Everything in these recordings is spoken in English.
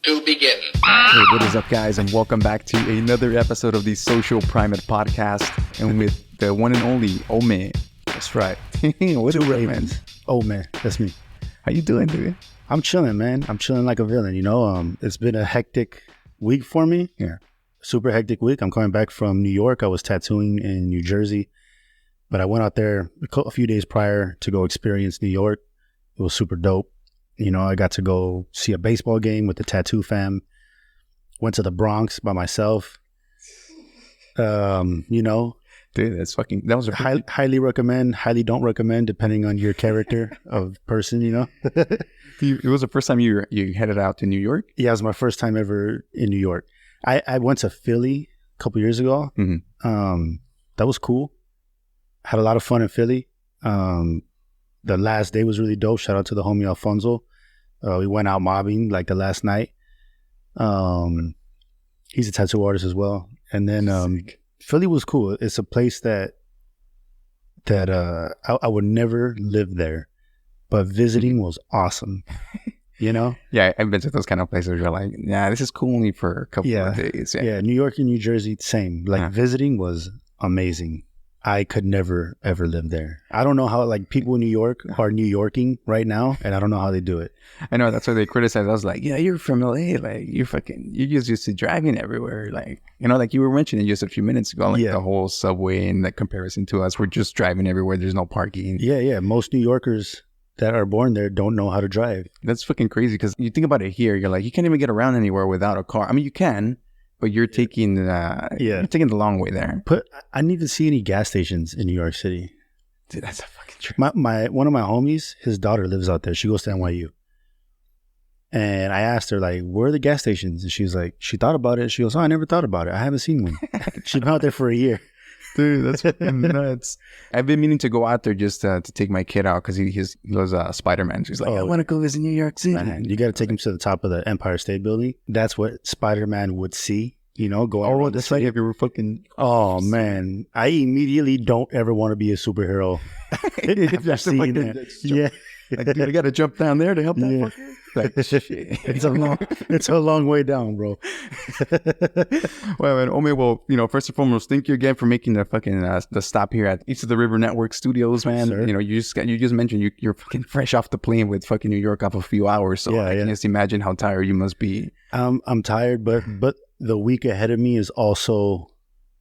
to begin. Hey, what is up, guys, and welcome back to another episode of the Social Primate podcast, and with the one and only Ome. That's right. What's Two up, Ravens. man? Oh man, that's me. How you doing, dude? I'm chilling, man. I'm chilling like a villain. You know, it's been a hectic week for me. Yeah. Super hectic week. I'm coming back from New York. I was tattooing in New Jersey, but I went out there a few days prior to go experience New York. It was super dope. You know, I got to go see a baseball game with the tattoo fam. Went to the Bronx by myself. You know, Dude, that was a highly recommend, highly don't recommend, depending on your character of person, you know. It was the first time you headed out to New York? Yeah, it was my first time ever in New York. I went to Philly a couple years ago. Mm-hmm. That was cool. Had a lot of fun in Philly. The last day was really dope. Shout out to the homie Alfonso. We went out mobbing like the last night. He's a tattoo artist as well. And then Philly was cool. It's a place that I would never live there, but visiting was awesome. You know? Yeah, I've been to those kind of places where you're like, yeah, this is cool only for a couple of days. Yeah, New York and New Jersey, same. Like visiting was amazing. I could never, ever live there. I don't know how, like, people in New York are New Yorking right now, and I don't know how they do it. I know, that's why they criticize. I was like, yeah, you're from LA. Like, you're just used to driving everywhere. Like, you know, like you were mentioning just a few minutes ago, like the whole subway and the comparison to us. We're just driving everywhere. There's no parking. Yeah. Most New Yorkers that are born there don't know how to drive. That's fucking crazy because you think about it here. You're like, you can't even get around anywhere without a car. I mean, you can. But you're taking you're taking the long way there. But I need to see any gas stations in New York City. Dude, that's a fucking trip. One of my homies, his daughter lives out there. She goes to NYU. And I asked her, like, where are the gas stations? And she's like, she thought about it. She goes, oh, I never thought about it. I haven't seen one. She's been out there for a year. Dude, that's fucking nuts. I've been meaning to go out there just to take my kid out because he loves Spider-Man. She's like, I want to go visit New York City. Man, you got to take him to the top of the Empire State Building. That's what Spider-Man would see, you know, go around the city. If you were fucking... Oh, man. I immediately don't ever want to be a superhero. If I've seen that. Yeah. Like, dude, I got to jump down there to help that fucker. Like, it's a long way down, bro. Well, and Ome, well, you know, first and foremost, thank you again for making the fucking the stop here at East of the River Network Studios, man. Sir. You know, you just mentioned you're fucking fresh off the plane with fucking New York off a few hours, so I can just imagine how tired you must be. I'm tired, but the week ahead of me is also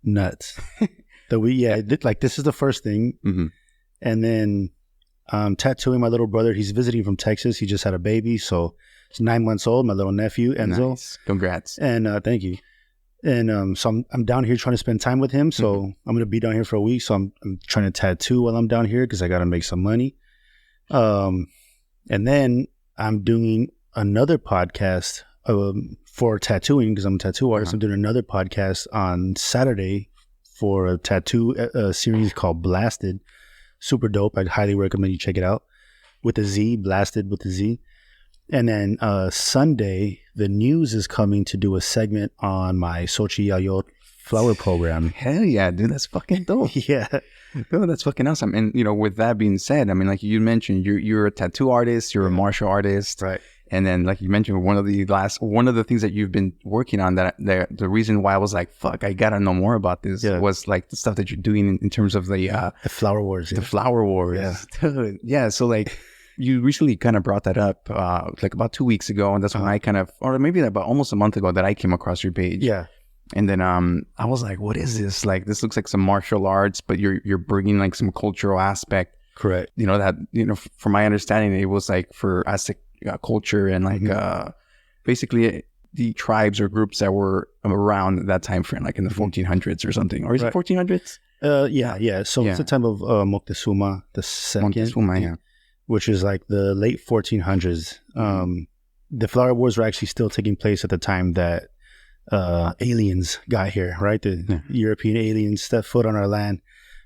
nuts. Like this is the first thing, and then. Tattooing my little brother. He's visiting from Texas. He just had a baby, so he's 9 months old. My little nephew, Enzo. Nice. Congrats. And thank you. And so I'm down here trying to spend time with him. So I'm gonna be down here for a week. So I'm trying to tattoo while I'm down here because I gotta make some money. And then I'm doing another podcast for tattooing because I'm a tattoo artist. I'm doing another podcast on Saturday for a tattoo series called Blasted. Super dope. I'd highly recommend you check it out. With a Z, Blasted with a Z. And then Sunday, the news is coming to do a segment on my ZakieL flower program. Hell yeah, dude. That's fucking dope. Yeah. No, that's fucking awesome. And, you know, with that being said, I mean, like you mentioned, you're a tattoo artist, you're a martial artist. Right. And then, like you mentioned, one of the things that you've been working on that the reason why I was like, fuck, I gotta know more about this was like the stuff that you're doing in terms of the flower wars. The flower wars. Yeah. Yeah. So like you recently kind of brought that up like about 2 weeks ago. And that's when I kind of, or maybe about almost a month ago that I came across your page. Yeah. And then I was like, what is this? Like, this looks like some martial arts, but you're bringing like some cultural aspect. Correct. You know, that, you know, from my understanding, it was like for Aztek culture and like basically the tribes or groups that were around that time frame, like in the 1400s or something. Or is it 1400s? Yeah. So it's the time of Moctezuma the second. Moctezuma, yeah. Which is like the late 1400s. The flower wars were actually still taking place at the time that aliens got here, right? The European aliens stepped foot on our land,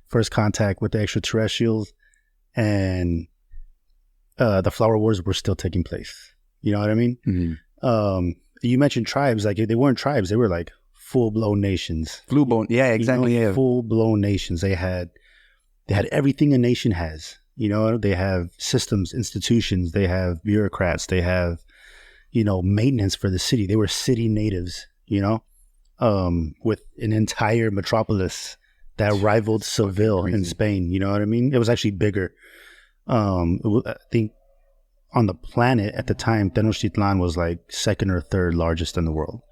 first contact with the extraterrestrials, and the flower wars were still taking place. You know what I mean? You mentioned tribes, like they weren't tribes; they were like full-blown nations. Yeah, exactly. You know, full-blown nations. They had everything a nation has. You know, they have systems, institutions. They have bureaucrats. They have maintenance for the city. They were city natives, with an entire metropolis that rivaled Seville in Spain. You know what I mean? It was actually bigger. I think on the planet at the time, Tenochtitlan was like second or third largest in the world.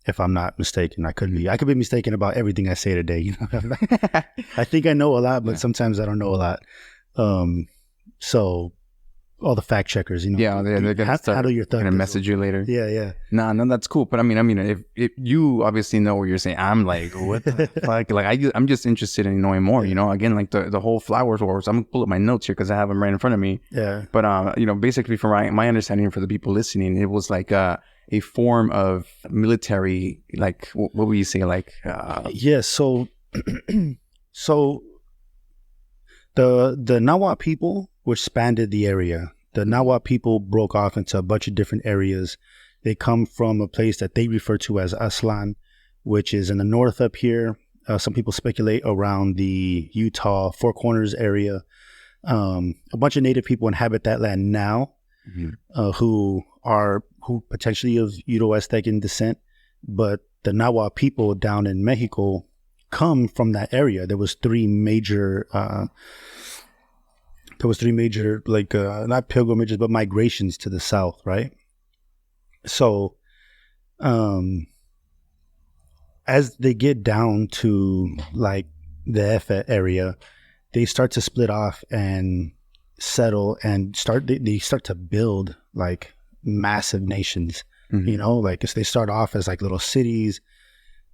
If I'm not mistaken, I could be mistaken about everything I say today. I think I know a lot, but sometimes I don't know a lot. So all the fact checkers, they're gonna start your thug gonna message you later. Yeah. No, that's cool. But I mean, if you obviously know what you're saying, I'm like, what the fuck? Like, I'm just interested in knowing more. Again, like the whole flowers wars. I'm gonna pull up my notes here because I have them right in front of me. Yeah. But basically, from my understanding, for the people listening, it was like a form of military, like what would you say, like? Yeah. So the Nahuatl people, which spanned the area. The Nahuatl people broke off into a bunch of different areas. They come from a place that they refer to as Aslan, which is in the north up here. Some people speculate around the Utah Four Corners area. A bunch of native people inhabit that land now, who potentially of Euro-Aztecan descent. But the Nahuatl people down in Mexico come from that area. There was three major like not pilgrimages but migrations to the south, right? So as they get down to like the Efe area, they start to split off and settle and they start to build like massive nations. Like they start off as like little cities,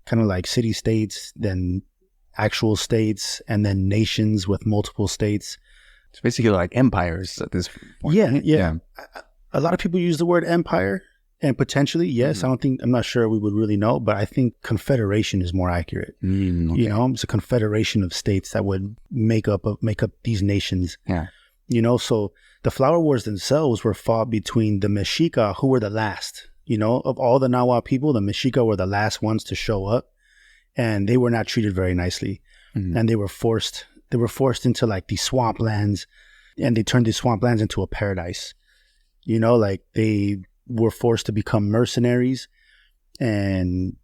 kind of like city states, then actual states, and then nations with multiple states. It's basically like empires at this point. Yeah. A lot of people use the word empire, and potentially, yes. I'm not sure we would really know, but I think confederation is more accurate. Okay. It's a confederation of states that would make up these nations. Yeah. So the flower wars themselves were fought between the Mexica, who were the last. Of all the Nahuatl people, the Mexica were the last ones to show up, and they were not treated very nicely, and they were forced into like these swamplands, and they turned these swamplands into a paradise. Like they were forced to become mercenaries, and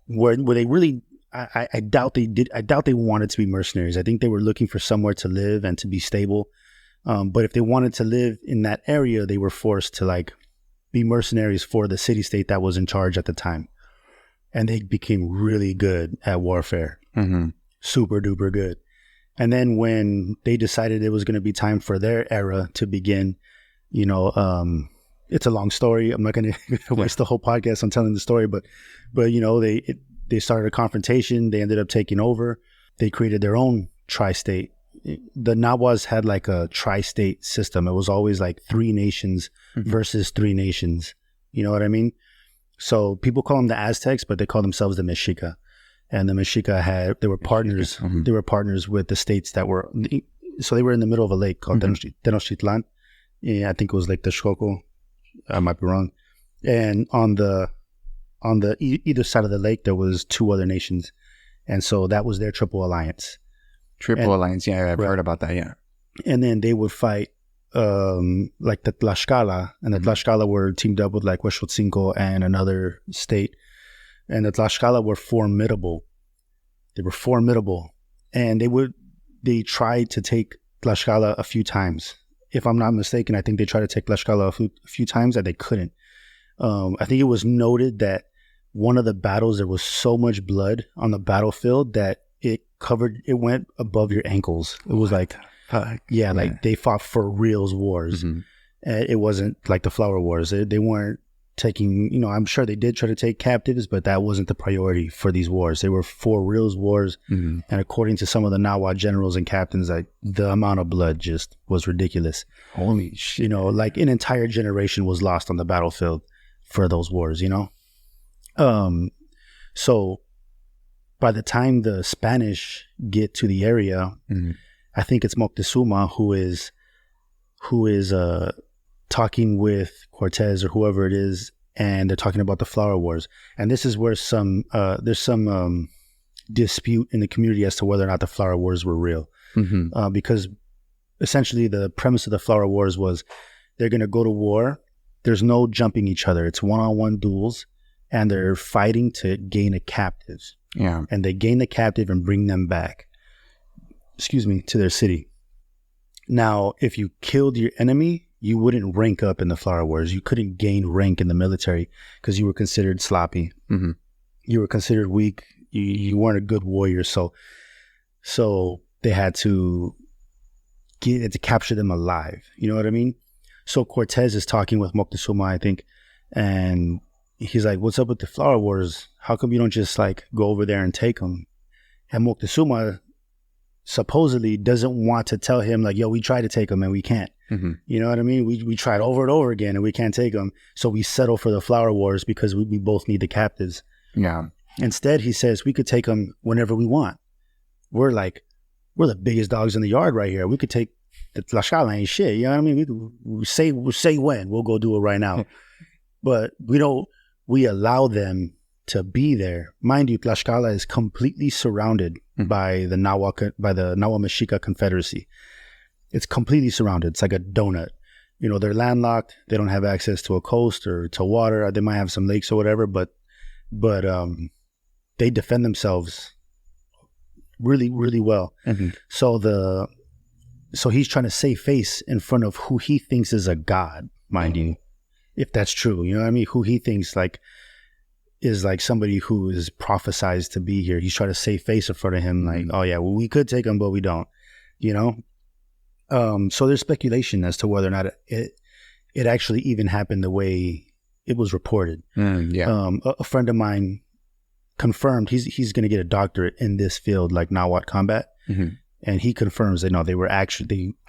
were they really? I doubt they did. I doubt they wanted to be mercenaries. I think they were looking for somewhere to live and to be stable. But if they wanted to live in that area, they were forced to like be mercenaries for the city state that was in charge at the time, and they became really good at warfare, super duper good. And then when they decided it was going to be time for their era to begin, it's a long story. I'm not going to waste the whole podcast on telling the story, but they started a confrontation. They ended up taking over. They created their own tri-state. The Nahuas had like a tri-state system. It was always like three nations versus three nations. You know what I mean? So people call them the Aztecs, but they call themselves the Mexica. And the Mexica they were partners. They were partners with the states that were, so they were in the middle of a lake called Tenochtitlan. Yeah, I think it was Lake Texcoco. I might be wrong. And on the either side of the lake, there was two other nations. And so that was their triple alliance. Alliance, yeah, I've heard about that, yeah. And then they would fight like the Tlaxcala, and the Tlaxcala were teamed up with like Huexotzinco and another state. And the Tlaxcala were formidable. They were formidable. And they tried to take Tlaxcala a few times. If I'm not mistaken, I think they tried to take Tlaxcala a few times and they couldn't. I think it was noted that one of the battles, there was so much blood on the battlefield that it went above your ankles. It was like, like they fought for reals wars. It wasn't like the flower wars. They weren't taking, I'm sure they did try to take captives, but that wasn't the priority for these wars. They were for reals wars. And according to some of the Nahuatl generals and captains, like the amount of blood just was ridiculous. Holy shit. Like an entire generation was lost on the battlefield for those wars, So by the time the Spanish get to the area, I think it's Moctezuma who is talking with Cortez or whoever it is, and they're talking about the flower wars. And this is where there's some dispute in the community as to whether or not the flower wars were real, because essentially the premise of the flower wars was they're going to go to war there's no jumping each other. It's one-on-one duels, and they're fighting to gain a captive. Yeah. And they gain the captive and bring them back, to their city. Now, if you killed your enemy, you wouldn't rank up in the Flower Wars. You couldn't gain rank in the military because you were considered sloppy. Mm-hmm. You were considered weak. You weren't a good warrior. So they had to capture them alive. You know what I mean? So Cortez is talking with Moctezuma, I think, and he's like, "What's up with the Flower Wars? How come you don't just like go over there and take them?" And Moctezuma supposedly doesn't want to tell him like, "Yo, we tried to take them and we can't." Mm-hmm. You know what I mean? We tried over and over again and we can't take them. So we settle for the Flower Wars because we both need the captives. Yeah. Instead, he says we could take them whenever we want. We're the biggest dogs in the yard right here. We could take the Tlaxcala ain't shit. You know what I mean? We say when. We'll go do it right now. But we allow them to be there. Mind you, Tlaxcala is completely surrounded by the Nahua Mexica Confederacy. It's completely surrounded. It's like a donut. You know, they're landlocked. They don't have access to a coast or to water. They might have some lakes or whatever, but they defend themselves really, really well. Mm-hmm. So he's trying to save face in front of who he thinks is a god, mind you, if that's true. You know what I mean? Who he thinks is somebody who is prophesized to be here. He's trying to save face in front of him, like, oh yeah, well, we could take him, but we don't. You know? So there's speculation as to whether or not it actually even happened the way it was reported. A friend of mine confirmed he's going to get a doctorate in this field, like Nahuatl combat. Mm-hmm. And he confirms that no, they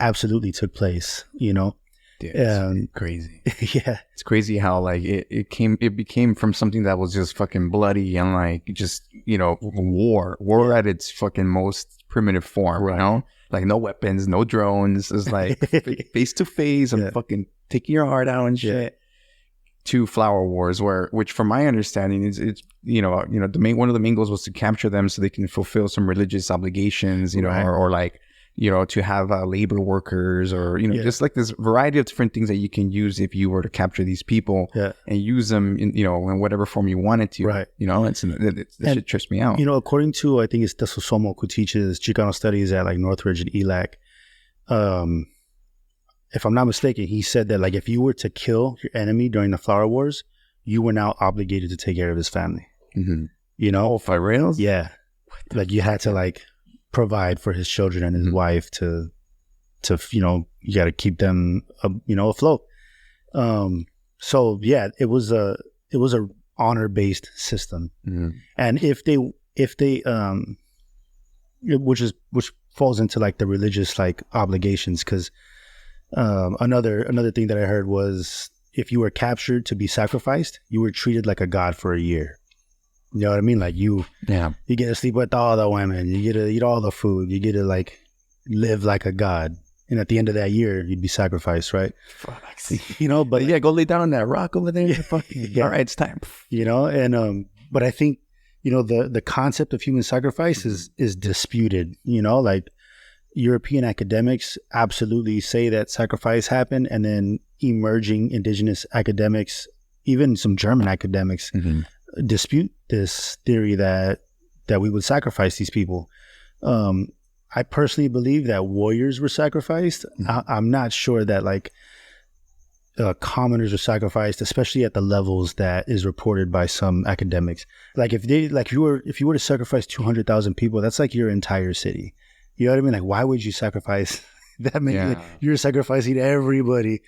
absolutely took place, you know. Dude, it's crazy. Yeah. It's crazy how like it became from something that was just fucking bloody and like just, you know, war at its fucking most primitive form, right. You know? Like no weapons, no drones. It's like face to face and fucking taking your heart out and shit. Yeah. To Flower Wars, which from my understanding is it's one of the main goals was to capture them so they can fulfill some religious obligations, you know, right. or like, you know, to have labor workers or, you know, just like this variety of different things that you can use if you were to capture these people and use them in, you know, in whatever form you wanted to, right. You know, this shit trips me out. You know, according to, I think it's Tesosomo who teaches Chicano studies at like Northridge and ELAC. If I'm not mistaken, he said that like if you were to kill your enemy during the Flower Wars, you were now obligated to take care of his family. Mm-hmm. You know? Oh, for real? Yeah. Like you had to like provide for his children and his wife to you know, you got to keep them you know, afloat. So yeah, it was a honor based system. Mm-hmm. And if they which falls into like the religious like obligations, because another thing that I heard was if you were captured to be sacrificed, you were treated like a god for a year. You know what I mean? Like you get to sleep with all the women, you get to eat all the food, you get to like live like a god. And at the end of that year, you'd be sacrificed, right? Fuck. You know, but yeah, go lay down on that rock over there. All right, it's time. You know, and but I think, you know, the concept of human sacrifice is disputed. You know, like European academics absolutely say that sacrifice happened, and then emerging indigenous academics, even some German academics, dispute this theory that we would sacrifice these people. I personally believe that warriors were sacrificed. I'm not sure that like commoners were sacrificed, especially at the levels that is reported by some academics. Like if you were to sacrifice 200,000 people, that's like your entire city. You know what I mean? Like, why would you sacrifice that many? Yeah. Like, you're sacrificing everybody.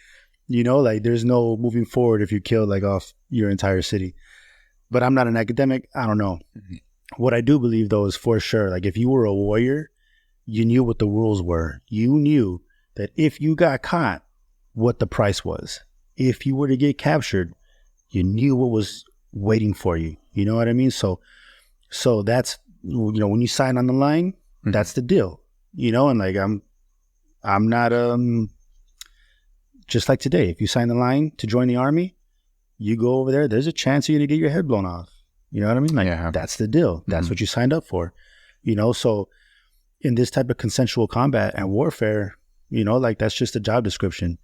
You know, like there's no moving forward if you kill like off your entire city. But I'm not an academic. I don't know. What I do believe though is for sure, like if you were a warrior, you knew what the rules were. You knew that if you got caught, what the price was. If you were to get captured, you knew what was waiting for you. You know what I mean? So that's, you know, when you sign on the line, that's the deal. You know, and like I'm not just like today. If you sign the line to join the army, you go over there, there's a chance you're gonna get your head blown off. You know what I mean? Like that's the deal. That's what you signed up for. You know, so in this type of consensual combat and warfare, you know, like that's just a job description.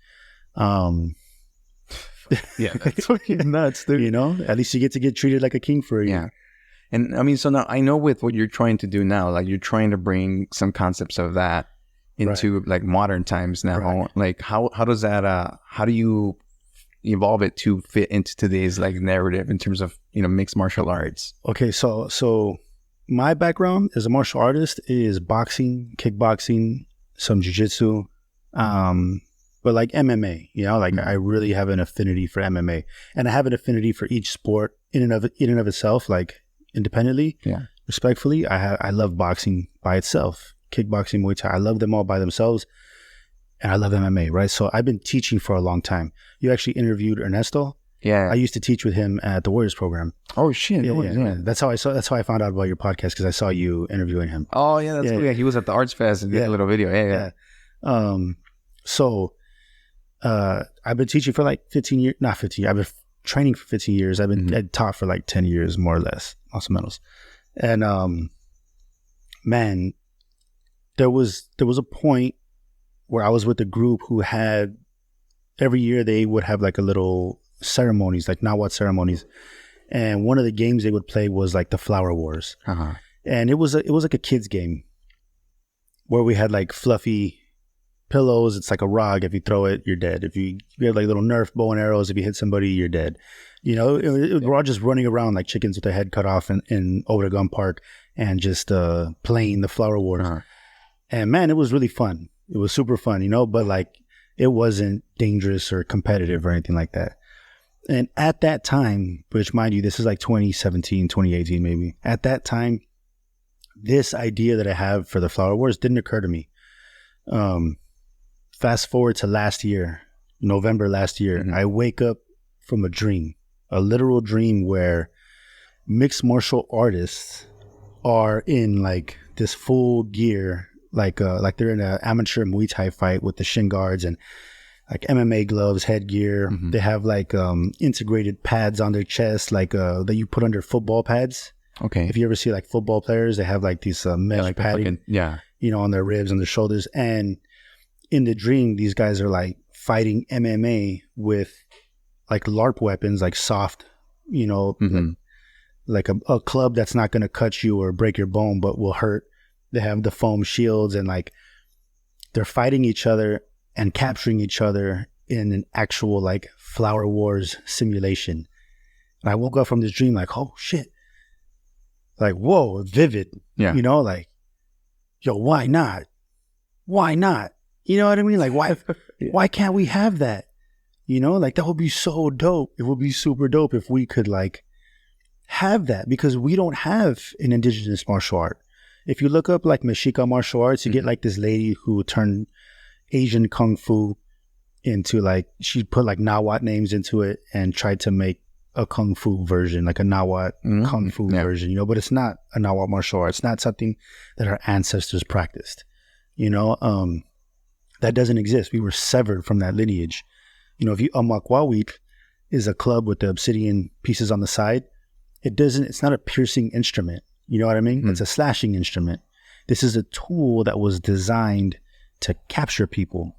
Yeah, that's fucking nuts, dude. You know, at least you get to get treated like a king for a year. Yeah. And I mean, so now I know with what you're trying to do now, like you're trying to bring some concepts of that into like modern times now. Right. Like how does that, how do you evolve it to fit into today's like narrative in terms of, you know, mixed martial arts? Okay. So my background as a martial artist is boxing, kickboxing, some jiu-jitsu, but like MMA, you know, like I really have an affinity for MMA, and I have an affinity for each sport in and of itself, like independently. Yeah. Respectfully, I love boxing by itself, kickboxing, Muay Thai. I love them all by themselves, and I love MMA, right? So I've been teaching for a long time. You actually interviewed Ernesto. Yeah. I used to teach with him at the Warriors program. Oh shit. Yeah. That's how I found out about your podcast, because I saw you interviewing him. Oh yeah, that's cool. Yeah, he was at the Arts Fest and did a little video. Yeah. So I've been teaching for like 15 years. Not 15 years. I've been training for 15 years. I've been I'd taught for like 10 years, more or less, also medals. And man, there was a point where I was with a group who had, every year they would have like a little ceremonies, like Nawat ceremonies, and one of the games they would play was like the Flower Wars. And it was like a kids game where we had like fluffy pillows. It's like a rug. If you throw it, you're dead. If you have like little Nerf bow and arrows, if you hit somebody, you're dead. You know, we're all just running around like chickens with their head cut off in over the gun park, and just playing the Flower Wars. And man, it was really fun. It was super fun, you know, but like it wasn't dangerous or competitive or anything like that. And at that time, which mind you, this is like 2017, 2018 maybe. At that time, this idea that I have for the Flower Wars didn't occur to me. Fast forward to last year, November last year, I wake up from a dream, a literal dream where mixed martial artists are in like this full gear, like they're in an amateur Muay Thai fight with the shin guards and like MMA gloves, headgear. They have like integrated pads on their chest, like that you put under football pads. Okay. If you ever see like football players, they have like these mesh like padding, you know, on their ribs, on their shoulders. And in the dream, these guys are like fighting MMA with like LARP weapons, like soft, you know, like a club that's not going to cut you or break your bone, but will hurt. They have the foam shields, and like they're fighting each other and capturing each other in an actual like Flower Wars simulation. And I woke up from this dream like, oh shit. Like, whoa, vivid. Yeah. You know, like, yo, why not? Why not? You know what I mean? Like, why can't we have that? You know, like that would be so dope. It would be super dope if we could like have that, because we don't have an indigenous martial art. If you look up like Mexica martial arts, you get like this lady who turned Asian Kung Fu into like, she put like Nawat names into it and tried to make a Kung Fu version, like a Nawat Kung Fu version, you know, but it's not a Nawat martial art. It's not something that our ancestors practiced, you know, that doesn't exist. We were severed from that lineage. You know, if you Amakwawit is a club with the obsidian pieces on the side, it's not a piercing instrument. You know what I mean? It's a slashing instrument. This is a tool that was designed to capture people.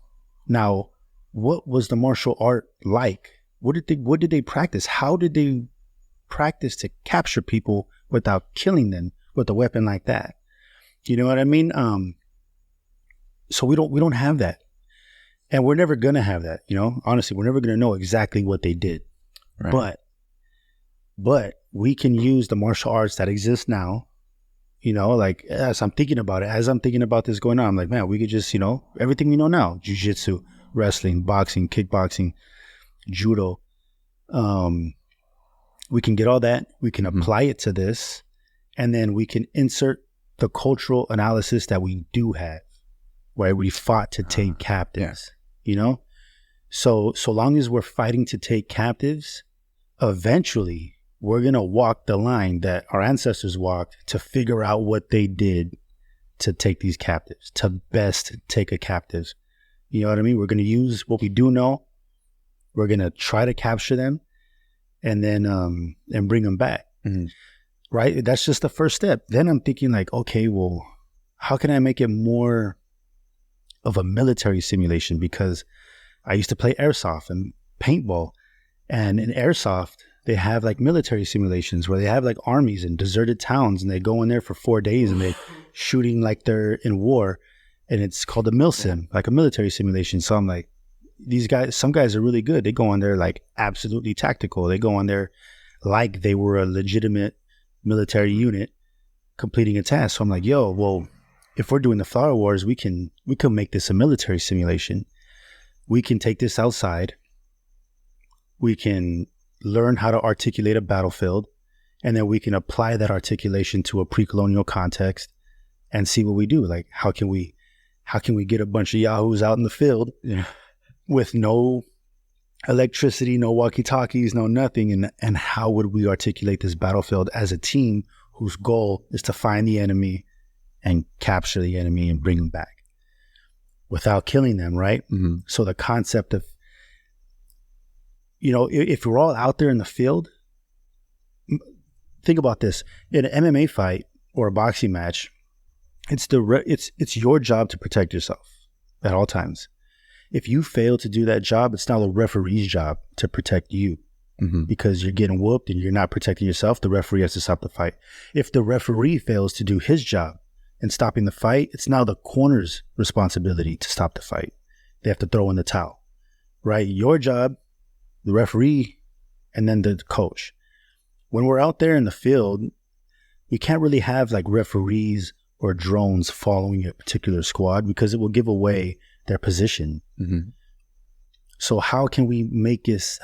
Now, what was the martial art like? What did they practice? How did they practice to capture people without killing them with a weapon like that? You know what I mean? So we don't have that. And we're never gonna have that, you know? Honestly, we're never gonna know exactly what they did. Right. But we can use the martial arts that exist now, you know, like as I'm thinking about this going on, I'm like, man, we could just, you know, everything we know now, jiu-jitsu, wrestling, boxing, kickboxing, judo. We can get all that. We can apply it to this, and then we can insert the cultural analysis that we do have, where we fought to take captives, you know? So long as we're fighting to take captives, eventually we're going to walk the line that our ancestors walked to figure out what they did to take these captives, to best take a captive. You know what I mean? We're going to use what we do know. We're going to try to capture them and then and bring them back. Right? That's just the first step. Then I'm thinking like, okay, well, how can I make it more of a military simulation? Because I used to play airsoft and paintball, And in airsoft, they have like military simulations where they have like armies in deserted towns, and they go in there for 4 days and they shooting like they're in war, and it's called a milsim, like a military simulation. So I'm like, these guys, some guys are really good. They go on there like absolutely tactical. They go on there like they were a legitimate military unit completing a task. So I'm like, yo, well, if we're doing the Flower Wars, we can make this a military simulation. We can take this outside. We can learn how to articulate a battlefield, and then we can apply that articulation to a pre-colonial context and see what we do. Like, how can we get a bunch of yahoos out in the field with no electricity, no walkie-talkies, no nothing, and how would we articulate this battlefield as a team whose goal is to find the enemy and capture the enemy and bring them back without killing them, right? Mm-hmm. So the concept of, if we're all out there in the field, think about this. In an MMA fight or a boxing match, it's your job to protect yourself at all times. If you fail to do that job, it's now the referee's job to protect you, because you're getting whooped and you're not protecting yourself. The referee has to stop the fight. If the referee fails to do his job in stopping the fight, it's now the corner's responsibility to stop the fight. They have to throw in the towel, right? Your job, the referee, and then the coach. When we're out there in the field, we can't really have like referees or drones following a particular squad, because it will give away their position. Mm-hmm. So how can we make this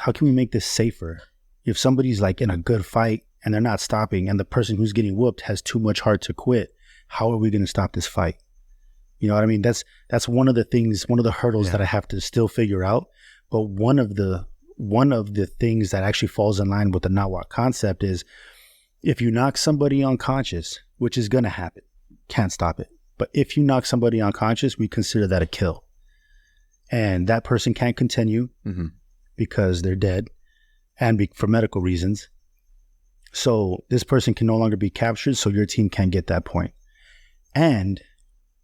safer? If somebody's like in a good fight and they're not stopping, and the person who's getting whooped has too much heart to quit, how are we going to stop this fight? You know what I mean? That's one of the hurdles that I have to still figure out. But one of the things that actually falls in line with the Nahuatl concept is, if you knock somebody unconscious, which is going to happen, can't stop it. But if you knock somebody unconscious, we consider that a kill. And that person can't continue because they're dead, and for medical reasons. So this person can no longer be captured, so your team can't get that point. And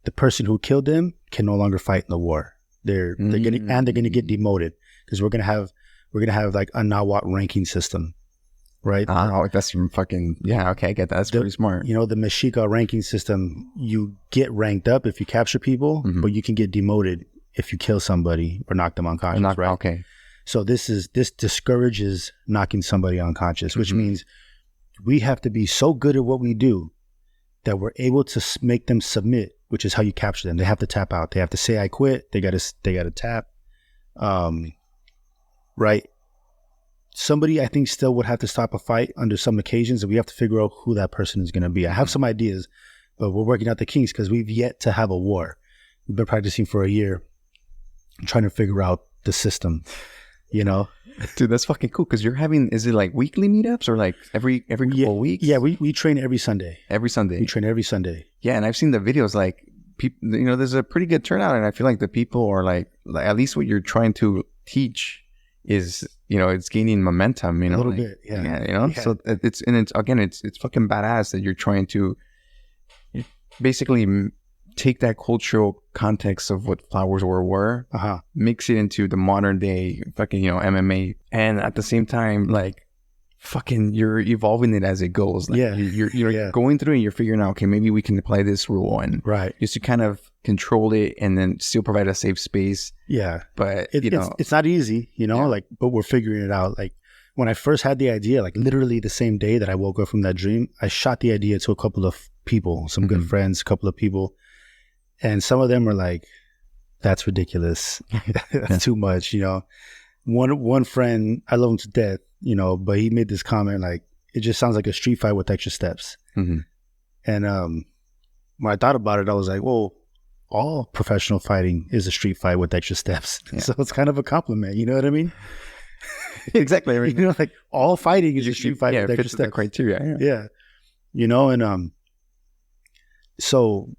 the person who killed them can no longer fight in the war. They're gonna get demoted, because we're gonna have like a Nahuatl ranking system, right? Oh, that's fucking okay, I get that. That's pretty smart. The Mexica ranking system, you get ranked up if you capture people, but you can get demoted if you kill somebody or knock them unconscious, right? Okay. So this discourages knocking somebody unconscious, which means we have to be so good at what we do that we're able to make them submit, which is how you capture them. They have to tap out. They have to say, "I quit." They got to tap. Right. Somebody, I think, still would have to stop a fight under some occasions, and we have to figure out who that person is going to be. I have some ideas, but we're working out the kinks, because we've yet to have a war. We've been practicing for a year, trying to figure out the system, Dude, that's fucking cool, because is it like weekly meetups or like every couple of weeks? Yeah, we train every Sunday. Every Sunday? We train every Sunday. Yeah, and I've seen the videos, like, people, there's a pretty good turnout, and I feel like the people are like at least what you're trying to teach is, it's gaining momentum, a little bit, yeah. Yeah. So it's fucking badass that you're trying to basically take that cultural context of what Flowers were, mix it into the modern day fucking, MMA, and at the same time, like, fucking, you're evolving it as it goes. Like, you're going through and you're figuring out, okay, maybe we can apply this rule, and just to kind of control it and then still provide a safe space. Yeah, but it's not easy, but we're figuring it out. Like, when I first had the idea, like literally the same day that I woke up from that dream, I shot the idea to a couple of people, some good friends, a couple of people. And some of them were like, "That's ridiculous. That's too much." One friend, I love him to death, but he made this comment like, "It just sounds like a street fight with extra steps." And when I thought about it, I was like, "Well, all professional fighting is a street fight with extra steps." Yeah. So it's kind of a compliment. You know what I mean? Exactly. Like all fighting is a street fight with extra steps. Criteria. Yeah. And so.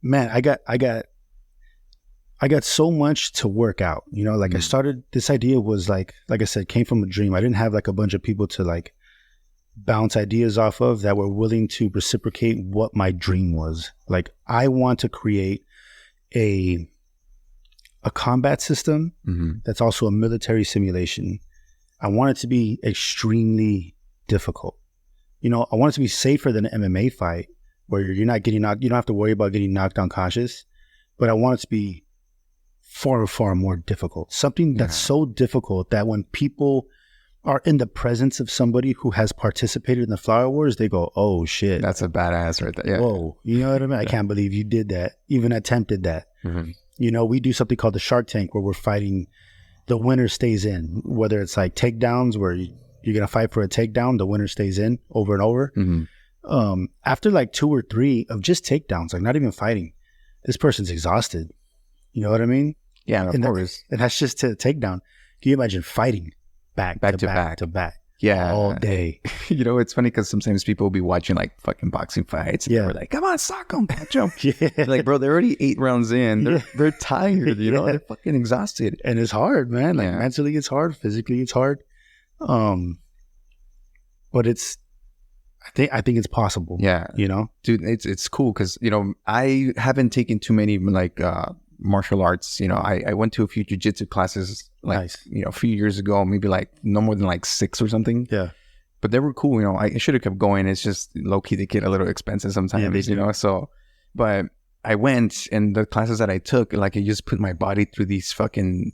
Man, I got so much to work out, I started, this idea was like I said, came from a dream. I didn't have like a bunch of people to like bounce ideas off of that were willing to reciprocate what my dream was. Like, I want to create a combat system that's also a military simulation I want it to be extremely difficult. You know, I want it to be safer than an MMA fight where you're not getting knocked. You don't have to worry about getting knocked unconscious. But I want it to be far, far more difficult. Something that's so difficult that when people are in the presence of somebody who has participated in the Flower Wars, they go, oh shit. That's a badass right there. Yeah. Whoa. You know what I mean? I can't believe you did that. Even attempted that. You know, we do something called the Shark Tank where we're fighting, the winner stays in. Whether it's like takedowns where you're going to fight for a takedown, the winner stays in over and over. After like 2 or 3 of just takedowns, like not even fighting, this person's exhausted. You know what I mean? Yeah, of course. And that's just a takedown. Can you imagine fighting back to back? Yeah. All day. You know, it's funny because sometimes people will be watching like fucking boxing fights. And we're like, come on, sock them, punch them. Like, bro, they're already 8 rounds in. They're tired, you know? They're fucking exhausted. And it's hard, man. Like mentally it's hard. Physically it's hard. But I think it's possible. Yeah. You know? Dude, it's cool because, you know, I haven't taken too many like martial arts. You know, I went to a few jiu-jitsu classes like, you know, a few years ago, maybe like no more than like 6 or something. Yeah. But they were cool. You know, I should have kept going. It's just low-key, they get a little expensive sometimes, you know? So, but I went and the classes that I took, like I just put my body through these fucking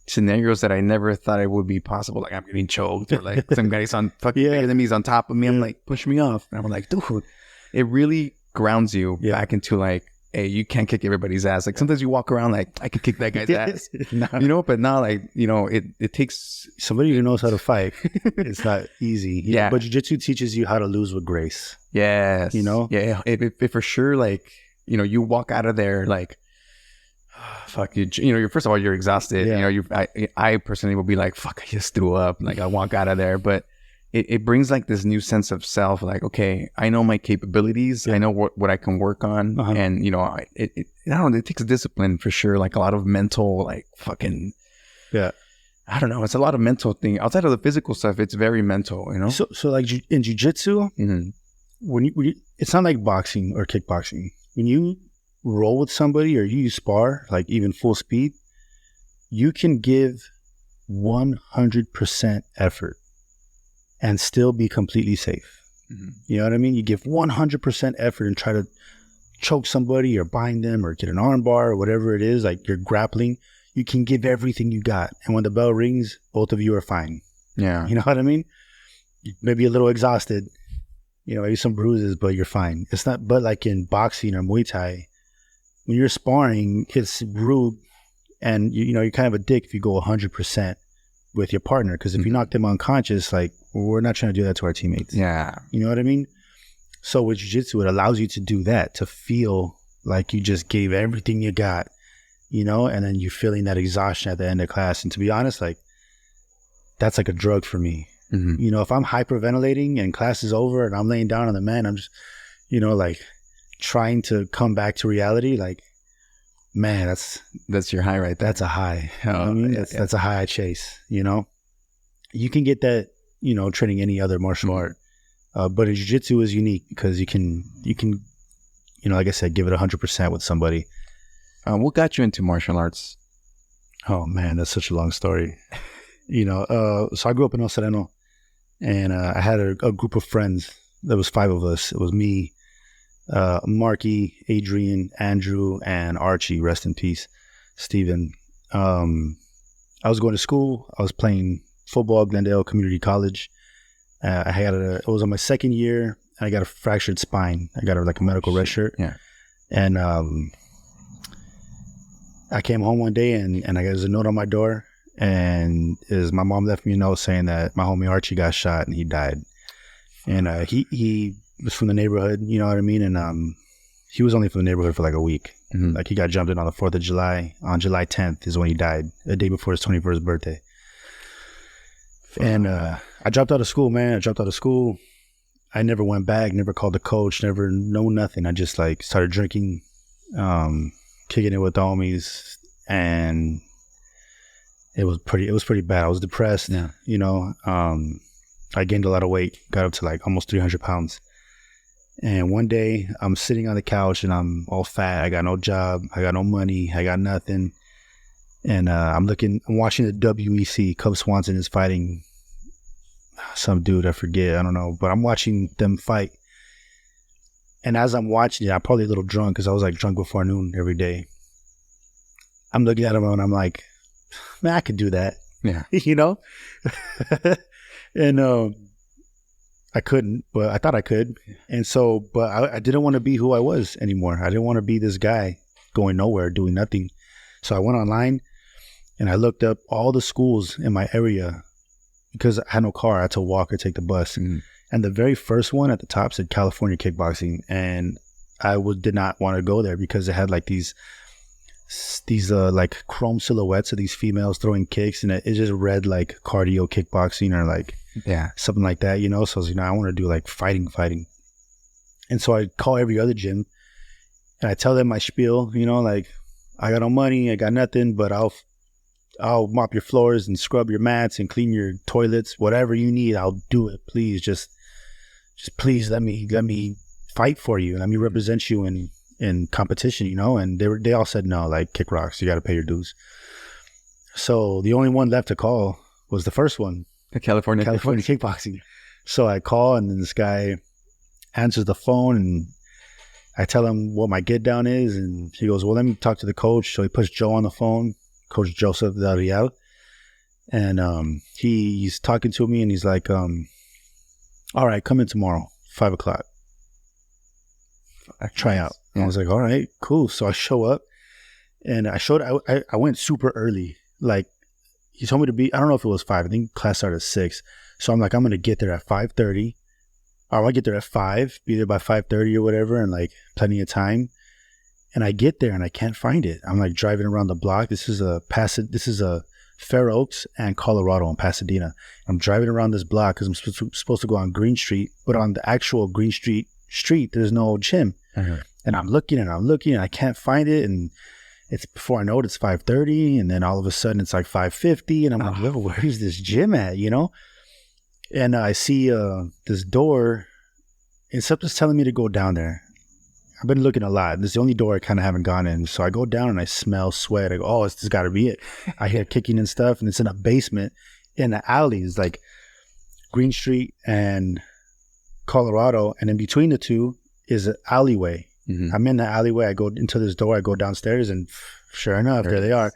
scenarios that I never thought it would be possible. Like I'm getting choked or like some guys on fucking enemies on top of me. I'm like, push me off. And I'm like, dude, it really grounds you back into like, hey, you can't kick everybody's ass. Like sometimes you walk around like, I can kick that guy's ass, you know, but now like, you know, it takes somebody who knows how to fight. It's not easy. Yeah. But jiu-jitsu teaches you how to lose with grace. Yes. You know? Yeah. If for sure, like, you know, you walk out of there like, fuck you. You know, first of all, you're exhausted. You know, I personally will be like, fuck, I just threw up. Like I walk out of there, but it brings like this new sense of self. Like, okay, I know my capabilities. I know what I can work on, and you know, I don't know. It takes discipline for sure. Like a lot of mental, like fucking, I don't know. It's a lot of mental thing outside of the physical stuff. It's very mental, you know. So like in jiu-jitsu, when you, it's not like boxing or kickboxing. When you roll with somebody or you spar, like even full speed, you can give 100% effort and still be completely safe. You know what I mean? You give 100% effort and try to choke somebody or bind them or get an arm bar or whatever it is, like you're grappling, you can give everything you got. And when the bell rings, both of you are fine. Yeah. You know what I mean? Maybe a little exhausted, you know, maybe some bruises, but you're fine. It's not, but like in boxing or Muay Thai, when you're sparring, it's rude, and you know you're kind of a dick if you go 100% with your partner, because if you knock them unconscious, like we're not trying to do that to our teammates. Yeah, you know what I mean. So with jiu-jitsu, it allows you to do that, to feel like you just gave everything you got, you know, and then you're feeling that exhaustion at the end of class. And to be honest, like that's like a drug for me. You know, if I'm hyperventilating and class is over and I'm laying down on the mat, I'm just, you know, like trying to come back to reality, like, man, that's your high right there. That's a high. I mean, that's a high I chase, you know. You can get that, you know, training any other martial art. But jiu-jitsu is unique because you can, you know, like I said, give it 100% with somebody. What got you into martial arts? Oh man, that's such a long story. You know, so I grew up in El Sereno, and I had a group of friends. There was 5 of us. It was me, Marky, Adrian, Andrew, and Archie, rest in peace, Steven. I was going to school. I was playing football at Glendale Community College. It was on my 2nd year, and I got a fractured spine. I got a medical red shirt. Yeah. And I came home one day, and I got a note on my door, and my mom left me a note saying that my homie Archie got shot and he died. And he was from the neighborhood, you know what I mean? And he was only from the neighborhood for like a week. Like he got jumped in on the 4th of July. On July 10th is when he died, a day before his 21st birthday. And I dropped out of school, man. I dropped out of school. I never went back, never called the coach, never nothing. I just like started drinking, kicking it with the homies, and it was pretty bad. I was depressed, you know. I gained a lot of weight, got up to like almost 300 pounds. And one day I'm sitting on the couch and I'm all fat. I got no job. I got no money. I got nothing. And I'm watching the WEC. Cub Swanson is fighting some dude, I forget, I don't know, but I'm watching them fight. And as I'm watching it, I'm probably a little drunk because I was like drunk before noon every day. I'm looking at him and I'm like, man, I could do that. Yeah. You know? And I couldn't, but I thought I could. And so, but I didn't want to be who I was anymore. I didn't want to be this guy going nowhere, doing nothing. So I went online and I looked up all the schools in my area because I had no car. I had to walk or take the bus. Mm-hmm. And the very first one at the top said California Kickboxing. And I did not want to go there because it had like these like chrome silhouettes of these females throwing kicks, and it just read like cardio kickboxing or like something like that, you know. So I was like, I want to do like fighting. And so I call every other gym and I tell them my spiel, you know, like, I got no money, I got nothing, but I'll mop your floors and scrub your mats and clean your toilets, whatever you need, I'll do it. Please just please let me fight for you and let me represent you in competition, you know. And they all said no, like, kick rocks, you got to pay your dues. So the only one left to call was the first one, the California Kickboxing. So I call and then this guy answers the phone and I tell him what my get down is, and he goes, well, let me talk to the coach. So he puts Joe on the phone, Coach Joseph ZakieL, and he's talking to me and he's like, all right, come in tomorrow, 5:00. Try out. Yeah. I was like, all right, cool. So I show up and I went super early. Like, he told me to be, I don't know if it was 5. I think class started at 6. So I'm like, I'm going to get there at 5:30. Or I get there at 5, be there by 5:30 or whatever, and like plenty of time. And I get there and I can't find it. I'm like driving around the block. This is a Fair Oaks and Colorado in Pasadena. I'm driving around this block because I'm supposed to go on Green Street, but on the actual Green Street, there's no gym. Mm-hmm. And I'm looking and I can't find it. And it's before I know it, it's 5:30. And then all of a sudden it's like 5:50. And I'm like, where's this gym at, you know? And I see this door, and something's telling me to go down there. I've been looking a lot. This is the only door I kind of haven't gone in. So I go down and I smell sweat. I go, oh, this has got to be it. I hear kicking and stuff, and it's in a basement in the alleys, like Green Street and Colorado. And in between the two is an alleyway. Mm-hmm. I'm in the alleyway. I go into this door. I go downstairs, and sure enough, there they are.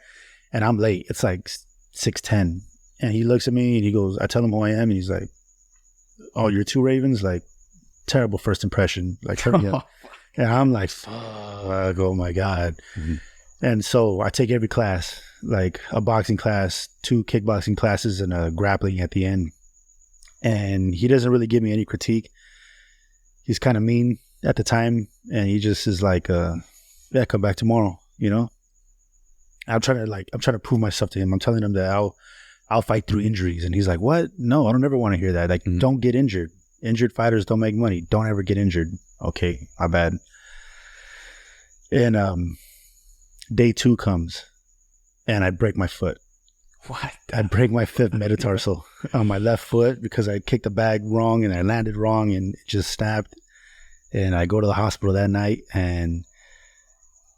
And I'm late. It's like 6:10. And he looks at me and he goes, I tell him who I am. And he's like, oh, you're 2 Ravens? Like, terrible first impression. Like, and I'm like, fuck, oh my God. Mm-hmm. And so I take every class, like a boxing class, 2 kickboxing classes, and a grappling at the end. And he doesn't really give me any critique. He's kind of mean at the time. And he just is like, yeah, come back tomorrow, you know? I'm trying to prove myself to him. I'm telling him that I'll fight through injuries. And he's like, what? No, I don't ever want to hear that. Like, Don't get injured. Injured fighters don't make money. Don't ever get injured. Okay, my bad. And day 2 comes and I break my foot. What? I break my 5th metatarsal on my left foot because I kicked the bag wrong and I landed wrong and it just snapped. And I go to the hospital that night and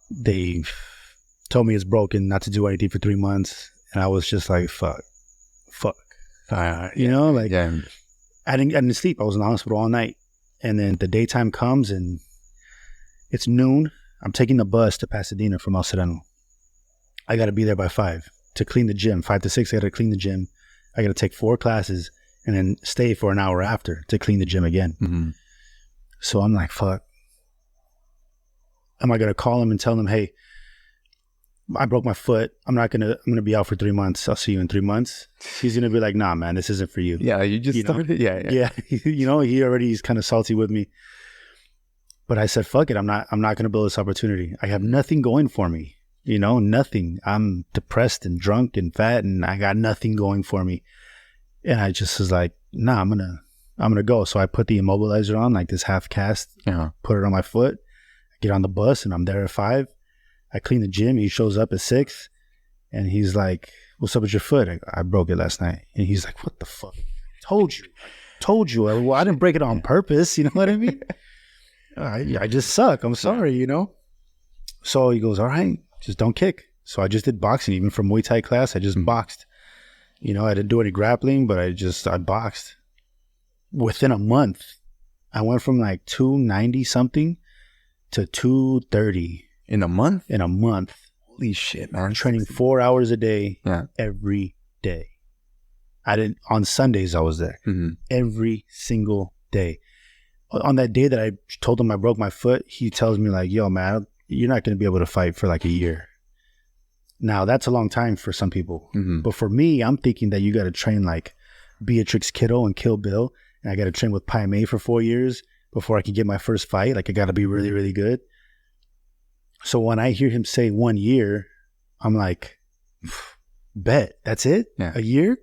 they told me it's broken, not to do anything for 3 months. And I was just like, fuck. You know, like, yeah. I didn't sleep. I was in the hospital all night. And then the daytime comes and it's noon. I'm taking the bus to Pasadena from El Sereno. I got to be there by 5 to clean the gym. 5 to 6, I got to clean the gym. I got to take 4 classes and then stay for an hour after to clean the gym again. Mm-hmm. So I'm like, fuck. Am I going to call him and tell him, hey, I broke my foot. I'm going to be out for 3 months. I'll see you in 3 months. He's going to be like, nah, man, this isn't for you. Yeah, you just started. Yeah. You know, he's kind of salty with me. But I said, fuck it. I'm not going to blow this opportunity. I have nothing going for me. You know, nothing. I'm depressed and drunk and fat and I got nothing going for me. And I just was like, nah, I'm going to go. So I put the immobilizer on, like this half cast, put it on my foot, get on the bus and I'm there at 5. I clean the gym. He shows up at 6 and he's like, what's up with your foot? I broke it last night. And he's like, what the fuck? Told you. Well, I didn't break it on purpose. You know what I mean? I just suck. I'm sorry, you know? So he goes, all right, just don't kick. So I just did boxing. Even for Muay Thai class, I just boxed. You know, I didn't do any grappling, but I boxed. within a month, I went from like 290 something to 230 in a month. Holy shit, man! Training 4 hours a day, every day. On Sundays I was there every single day. On that day that I told him I broke my foot, he tells me like, yo, man, you're not going to be able to fight for like a year. Now, that's a long time for some people. But for me, I'm thinking that you got to train like Beatrix Kiddo and Kill Bill. And I got to train with Pai Mei for 4 years before I can get my first fight. Like, I got to be really, really good. So when I hear him say 1 year, I'm like, bet. That's it? Yeah. A year?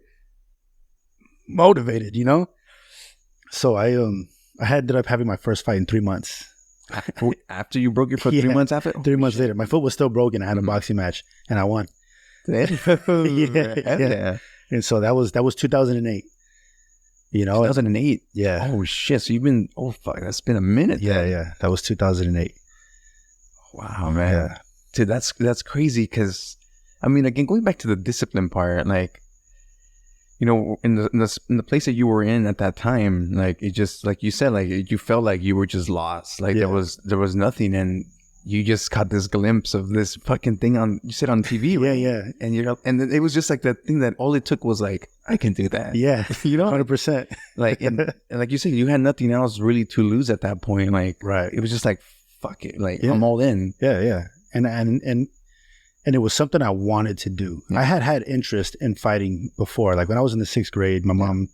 Motivated, you know? So I ended up having my first fight in 3 months. After you broke your foot, 3 months after? 3 months later. My foot was still broken. I had a boxing match and I won. Yeah. And so that was 2008. You know? 2008? Yeah. Oh, shit. So you've been, oh, fuck, that's been a minute. Yeah. That was 2008. Wow, man. Yeah. Dude, that's crazy because, I mean, again, going back to the discipline part, like, you know, in the place that you were in at that time, like, it just, like you said, like, you felt like you were just lost. Like, there was nothing, and you just got this glimpse of this fucking thing you said on TV, right? Yeah. And it was just like that thing that all it took was like, I can do that. Yeah. You know? 100%. Like, and like you said, you had nothing else really to lose at that point. Like, right. It was just like, fuck it. Like, I'm all in. Yeah. And it was something I wanted to do. Yeah. I had interest in fighting before. Like when I was in the 6th grade, my mom,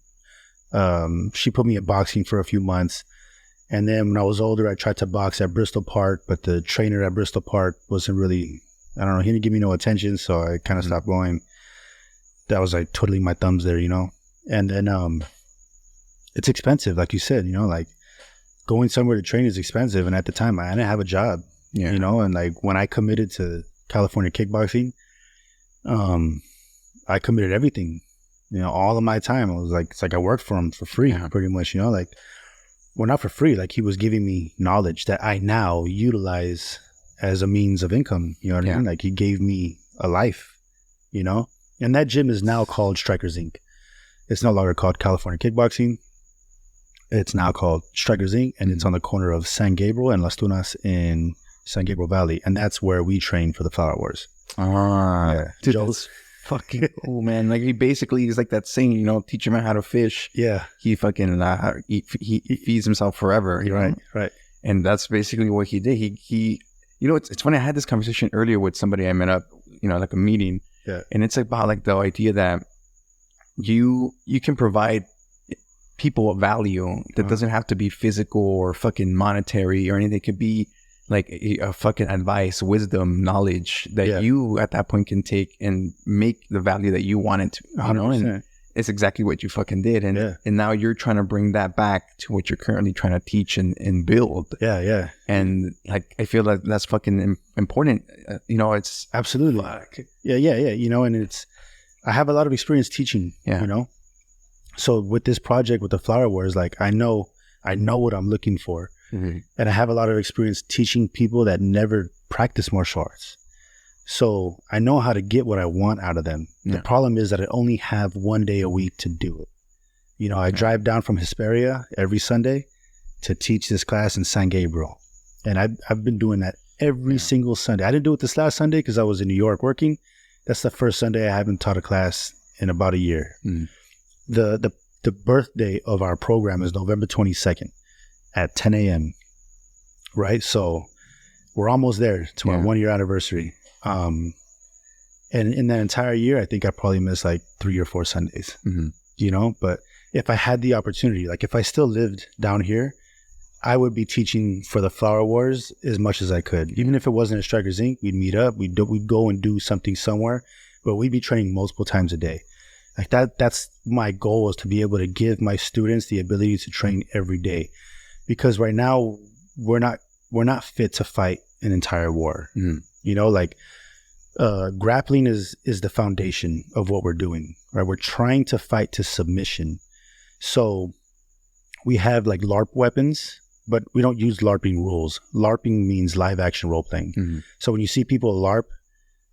she put me in boxing for a few months. And then when I was older, I tried to box at Bristol Park, but the trainer at Bristol Park wasn't really, I don't know, he didn't give me no attention. So I kind of stopped going. That was like twiddling my thumbs there, you know? And then it's expensive, like you said, you know, like going somewhere to train is expensive. And at the time, I didn't have a job, you know? And like when I committed to California kickboxing, I committed everything, you know, all of my time. I was like, it's like I worked for him for free, pretty much, you know, like, well, not for free. Like he was giving me knowledge that I now utilize as a means of income. You know what I mean? Like he gave me a life, you know? And that gym is now called Strikers Inc. It's no longer called California Kickboxing. It's now called Strikers Inc. And it's on the corner of San Gabriel and Las Tunas in San Gabriel Valley. And that's where we train for the Flower Wars. Dude, that's fucking cool, man. Like he's like that saying, you know, teach a man how to fish. Yeah. He fucking, he feeds himself forever. Right. And that's basically what he did. He you know, it's funny. I had this conversation earlier with somebody I met up, you know, like a meeting. Yeah. And it's about like the idea that you can provide people a value that doesn't have to be physical or fucking monetary or anything. It could be like a fucking advice, wisdom, knowledge that you at that point can take and make the value that you wanted to. You know? And it's exactly what you fucking did. And now you're trying to bring that back to what you're currently trying to teach and build. Yeah. And like, I feel like that's fucking important. You know, it's absolutely. Yeah. You know, and I have a lot of experience teaching, you know? So with this project, with the Flower Wars, like I know what I'm looking for. Mm-hmm. And I have a lot of experience teaching people that never practice martial arts. So I know how to get what I want out of them. Yeah. The problem is that I only have 1 day a week to do it. You know, I drive down from Hesperia every Sunday to teach this class in San Gabriel. And I've been doing that every single Sunday. I didn't do it this last Sunday because I was in New York working. That's the first Sunday I haven't taught a class in about a year. Mm. The birthday of our program is November 22nd. At 10 a.m. Right? So we're almost there to our 1 year anniversary. And in that entire year, I think I probably missed like 3 or 4 Sundays, you know? But if I had the opportunity, like if I still lived down here, I would be teaching for the Flower Wars as much as I could. Even if it wasn't at Strikers Inc., we'd meet up, we'd go and do something somewhere, but we'd be training multiple times a day. Like that's my goal, is to be able to give my students the ability to train every day. Because right now we're not fit to fight an entire war. You know, like grappling is the foundation of what we're doing, right? We're trying to fight to submission. So we have like LARP weapons, but we don't use LARPing rules. LARPing means live action role playing. So when you see people LARP,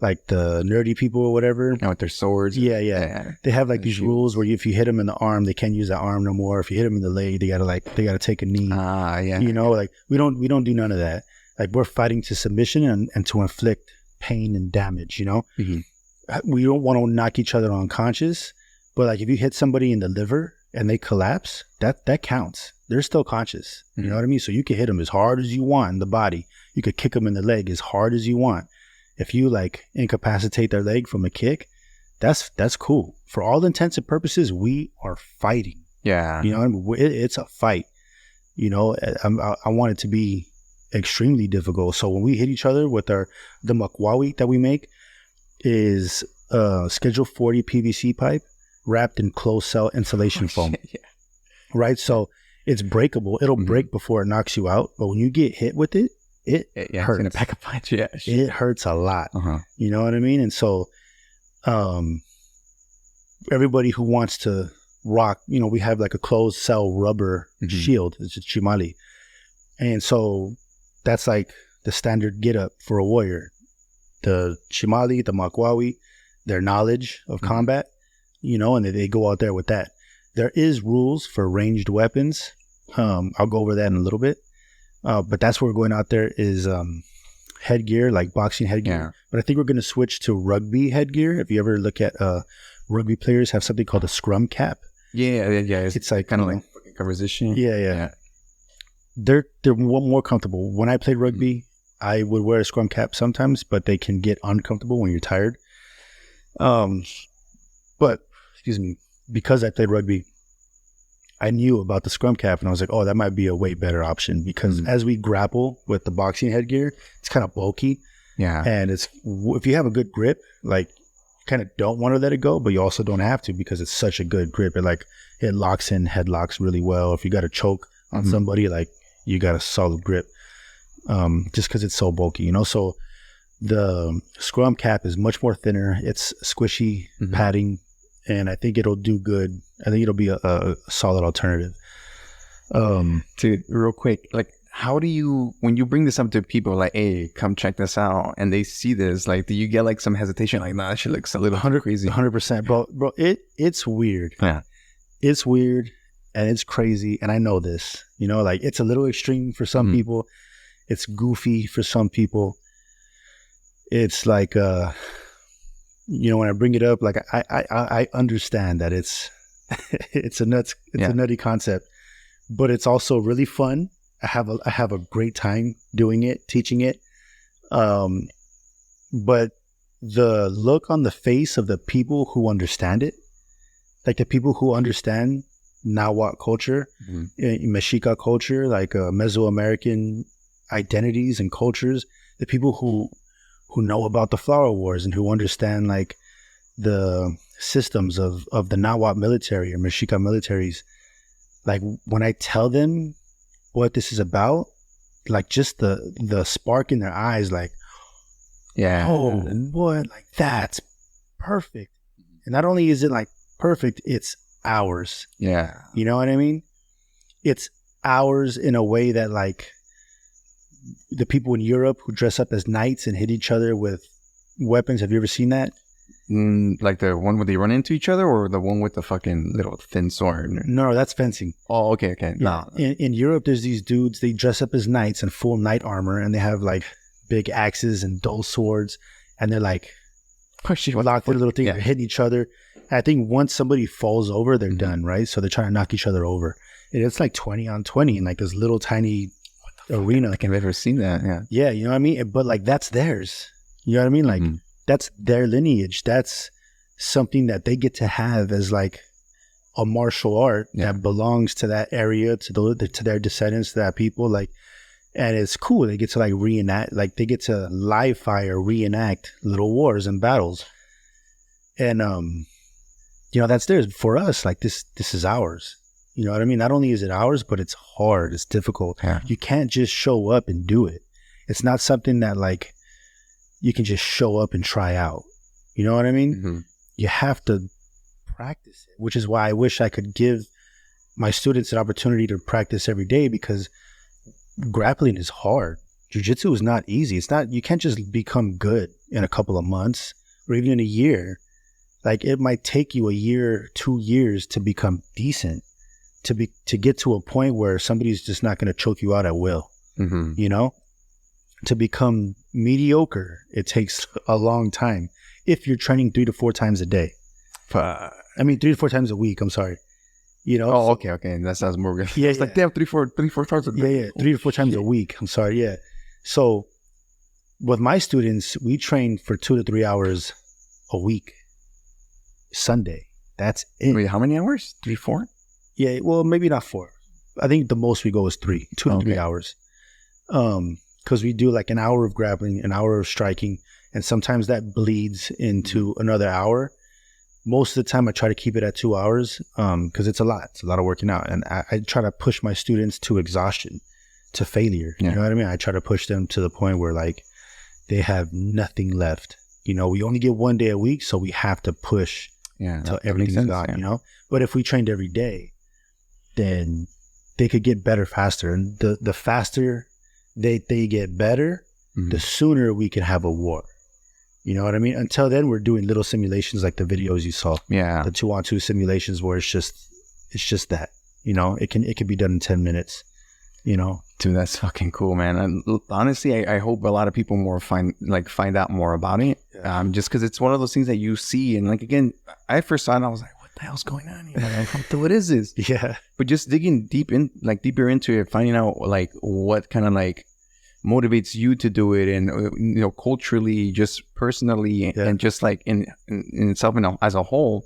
like the nerdy people or whatever. And with their swords. Yeah. They have like these rules where if you hit them in the arm, they can't use that arm no more. If you hit them in the leg, they gotta take a knee. You know, like we don't do none of that. Like we're fighting to submission and to inflict pain and damage, you know? We don't want to knock each other unconscious, but like if you hit somebody in the liver and they collapse, that counts. They're still conscious. You know what I mean? So you can hit them as hard as you want in the body. You could kick them in the leg as hard as you want. If you like incapacitate their leg from a kick, that's cool. For all intents and purposes, we are fighting. Yeah. You know, I mean? It's a fight. You know, I want it to be extremely difficult. So when we hit each other with the makwawi that we make is Schedule 40 PVC pipe wrapped in closed cell insulation foam. Right? So it's breakable. It'll break before it knocks you out. But when you get hit with it, it hurts. It's gonna pack a punch. Yeah, it hurts a lot. You know what I mean? And so, everybody who wants to rock, you know, we have like a closed cell rubber shield. It's a chimali, and so that's like the standard get up for a warrior. The chimali, the makwawi, their knowledge of combat, you know, and they go out there with that. There is rules for ranged weapons. I'll go over that in a little bit. But that's where we're going out there is headgear, like boxing headgear. Yeah. But I think we're going to switch to rugby headgear. If you ever look at rugby players have something called a scrum cap. Yeah. It's like kind of like covers this shit. Yeah. They're more comfortable. When I played rugby, I would wear a scrum cap sometimes, but they can get uncomfortable when you're tired. But excuse me, because I played rugby, I knew about the scrum cap, and I was like, oh, that might be a way better option because as we grapple with the boxing headgear, it's kind of bulky. Yeah. And it's if you have a good grip, like you kind of don't want to let it go, but you also don't have to because it's such a good grip. It locks in headlocks really well. If you got to choke on somebody, like you got a solid grip just because it's so bulky, you know? So the scrum cap is much more thinner. It's squishy padding. And I think it'll do good. I think it'll be a solid alternative. Dude, real quick, like, how do you, when you bring this up to people, like, hey, come check this out, and they see this, like, do you get like some hesitation? Like, nah, that shit looks a little crazy. 100%, bro. It's weird. Yeah, it's weird and it's crazy, and I know this. You know, like it's a little extreme for some people. It's goofy for some people. It's like you know, when I bring it up, like I understand that it's a nutty concept, but it's also really fun. I have a great time doing it, teaching it. But the look on the face of the people who understand it, like the people who understand Nahuatl culture, Mexica culture, like Mesoamerican identities and cultures, the people who know about the flower wars and who understand like the systems of the Nahuatl military or Mexica militaries. Like when I tell them what this is about, like just the spark in their eyes, like, oh, what? Like that's perfect. And not only is it like perfect, it's ours. Yeah. You know what I mean? It's ours in a way that like the people in Europe who dress up as knights and hit each other with weapons. Have you ever seen that? Like the one where they run into each other, or the one with the fucking little thin sword? No, that's fencing. Oh, okay. Yeah. No. In Europe, there's these dudes, they dress up as knights in full knight armor, and they have like big axes and dull swords, and they're like locked in a little thing, they're hitting each other. And I think once somebody falls over, they're done, right? So they're trying to knock each other over. And it's like 20 on 20 in like this little tiny arena. Like I've never seen that. Yeah, you know what I mean? But like that's theirs. You know what I mean? Like that's their lineage. That's something that they get to have as like a martial art that belongs to that area, to their descendants, to that people. Like, and it's cool. They get to like reenact, like they get to live fire, reenact little wars and battles. And you know, that's theirs. For us, like this is ours. You know what I mean? Not only is it ours, but it's hard. It's difficult. Yeah. You can't just show up and do it. It's not something that like you can just show up and try out. You know what I mean? You have to practice it, which is why I wish I could give my students an opportunity to practice every day, because grappling is hard. jiu-jitsu is not easy. It's not, you can't just become good in a couple of months or even in a year. Like it might take you a year, 2 years to become decent, to get to a point where somebody's just not going to choke you out at will. You know, to become mediocre, it takes a long time if you're training 3 to 4 times a day. I mean, 3 to 4 times a week. I'm sorry. You know? Oh, okay. That sounds more good. Yeah, it's like they have 3-4 times a day. Yeah. 3 to 4 times a week. I'm sorry. Yeah. So with my students, we train for 2 to 3 hours a week. Sunday. That's it. Wait, how many hours? 3, 4? Yeah. Well, maybe not 4. I think the most we go is 2 to 3 hours. Because we do like an hour of grappling, an hour of striking, and sometimes that bleeds into another hour. Most of the time I try to keep it at 2 hours because it's a lot of working out, and I try to push my students to exhaustion, to failure. You know what I mean? I try to push them to the point where like they have nothing left. You know, we only get 1 day a week, so we have to push till everything's gone, you know? But if we trained every day, then they could get better faster, and the faster they get better, the sooner we can have a war. You know what I mean? Until then, we're doing little simulations like the videos you saw. Yeah. The 2-on-2 simulations where it's just that, you know, it can be done in 10 minutes, you know? Dude, that's fucking cool, man. And honestly, I hope a lot of people find out more about it. Just because it's one of those things that you see. And like, again, I first saw it and I was like, what the hell's going on here? Like, what is this? Yeah. But just digging deeper into it, finding out like what kind of like motivates you to do it, and you know, culturally, just personally, and just like in itself, you know, as a whole,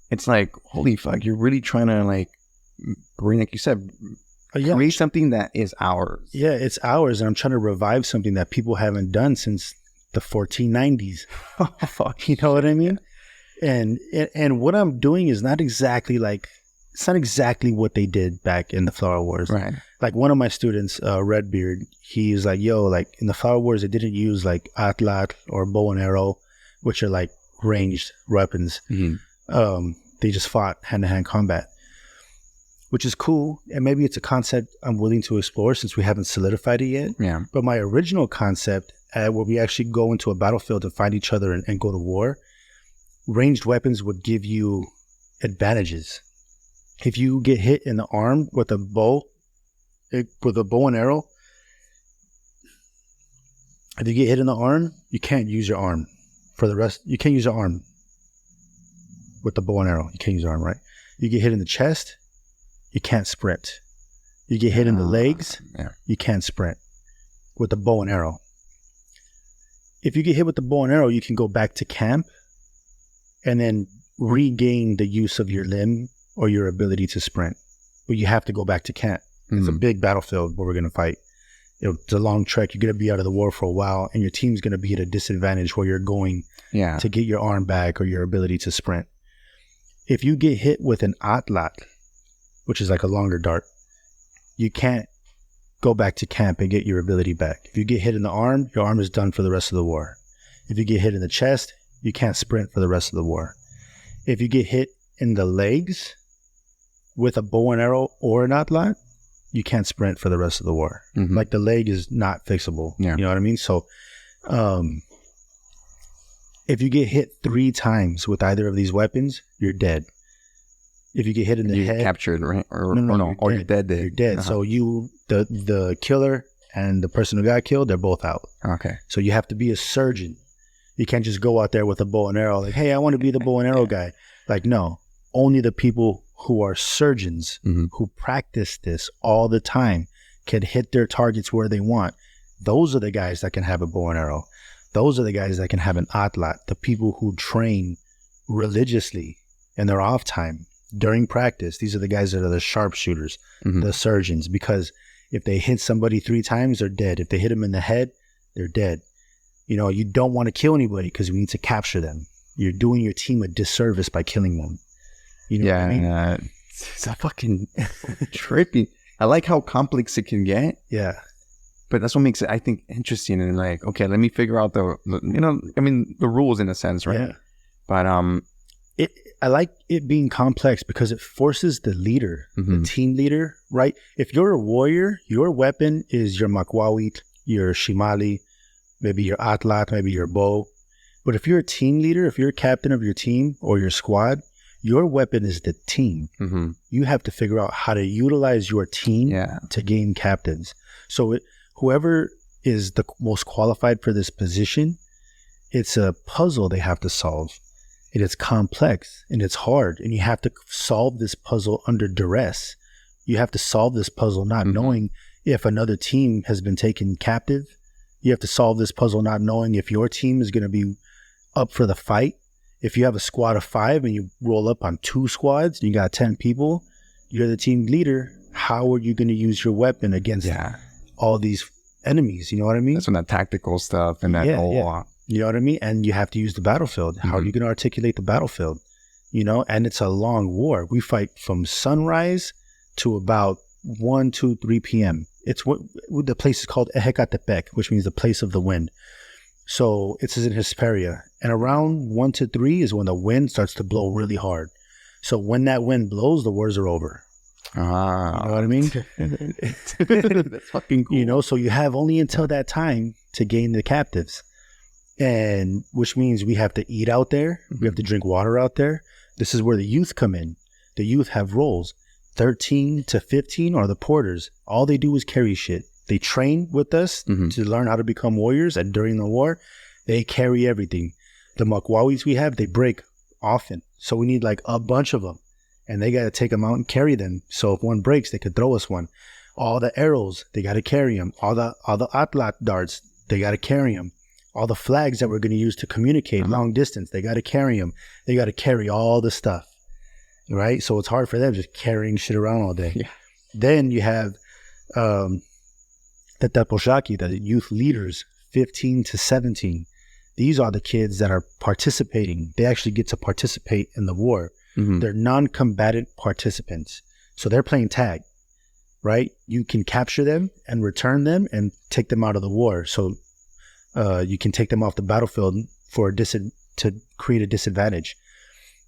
it's like, holy fuck, you're really trying to like bring, like you said, create something that is ours. Yeah, it's ours, and I'm trying to revive something that people haven't done since the 1490s. Fuck, you know what I mean? And what I'm doing is not exactly like, it's not exactly what they did back in the Flower Wars. Right. Like one of my students, Redbeard, he's like, yo, like in the Flower Wars, they didn't use like atlat or bow and arrow, which are like ranged weapons. They just fought hand-to-hand combat, which is cool. And maybe it's a concept I'm willing to explore since we haven't solidified it yet. Yeah. But my original concept, where we actually go into a battlefield and fight each other and go to war, ranged weapons would give you advantages. If you get hit in the arm with a bow and arrow, if you get hit in the arm, you can't use your arm for the rest. You can't use your arm with the bow and arrow. You can't use your arm, right? You get hit in the chest, you can't sprint. You get hit in the legs, you can't sprint with the bow and arrow. If you get hit with the bow and arrow, you can go back to camp and then regain the use of your limb or your ability to sprint. But you have to go back to camp. It's a big battlefield where we're going to fight. It's a long trek. You're going to be out of the war for a while, and your team's going to be at a disadvantage where you're going to get your arm back or your ability to sprint. If you get hit with an atlat, which is like a longer dart, you can't go back to camp and get your ability back. If you get hit in the arm, your arm is done for the rest of the war. If you get hit in the chest, you can't sprint for the rest of the war. If you get hit in the legs with a bow and arrow or an atlat, you can't sprint for the rest of the war. Like the leg is not fixable. You know what I mean? So if you get hit 3 times with either of these weapons, you're dead. If you get hit in the head, captured, right? Or you're dead. You're dead. So the killer and the person who got killed, they're both out. Okay. So you have to be a surgeon. You can't just go out there with a bow and arrow like, hey, I want to be the bow and arrow guy. Like, no, only the people who are surgeons who practice this all the time can hit their targets where they want. Those are the guys that can have a bow and arrow. Those are the guys that can have an atlat. The people who train religiously in their off time during practice. These are the guys that are the sharpshooters, the surgeons, because if they hit somebody 3 times, they're dead. If they hit them in the head, they're dead. You know, you don't want to kill anybody because we need to capture them. You're doing your team a disservice by killing them. You know what I mean? It's a fucking trippy. I like how complex it can get. Yeah. But that's what makes it, I think, interesting. And like, okay, let me figure out the rules in a sense, right? Yeah. But I like it being complex because it forces the leader, the team leader, right? If you're a warrior, your weapon is your makwawit, your Shimali, maybe your Atlat, maybe your bow. But if you're a team leader, if you're a captain of your team or your squad, your weapon is the team. Mm-hmm. You have to figure out how to utilize your team to gain captains. So whoever is the most qualified for this position, it's a puzzle they have to solve. And it's complex and it's hard. And you have to solve this puzzle under duress. You have to solve this puzzle not knowing if another team has been taken captive. You have to solve this puzzle not knowing if your team is going to be up for the fight. If you have a squad of 5 and you roll up on 2 squads and you got 10 people, you're the team leader. How are you going to use your weapon against all these enemies? You know what I mean? That's when that tactical stuff and that you know what I mean? And you have to use the battlefield. How are you going to articulate the battlefield? You know, and it's a long war. We fight from sunrise to about 1, 2, 3 p.m. It's what the place is called Ecatepec, which means the place of the wind. So it's in Hesperia. And around 1 to 3 is when the wind starts to blow really hard. So when that wind blows, the wars are over. You know what I mean? That's fucking cool. You know, so you have only until that time to gain the captives. And which means we have to eat out there. We have to drink water out there. This is where the youth come in. The youth have roles. 13 to 15 are the porters. All they do is carry shit. They train with us to learn how to become warriors. And during the war, they carry everything. The Makwawis we have, they break often. So we need like a bunch of them. And they got to take them out and carry them. So if one breaks, they could throw us one. All the arrows, they got to carry them. All the Atlat darts, they got to carry them. All the flags that we're going to use to communicate long distance, they got to carry them. They got to carry all the stuff, right? So it's hard for them just carrying shit around all day. Yeah. Then you have the Teposhaki, the youth leaders, 15 to 17. These are the kids that are participating. They actually get to participate in the war. They're non-combatant participants. So they're playing tag, right? You can capture them and return them and take them out of the war. So you can take them off the battlefield for to create a disadvantage.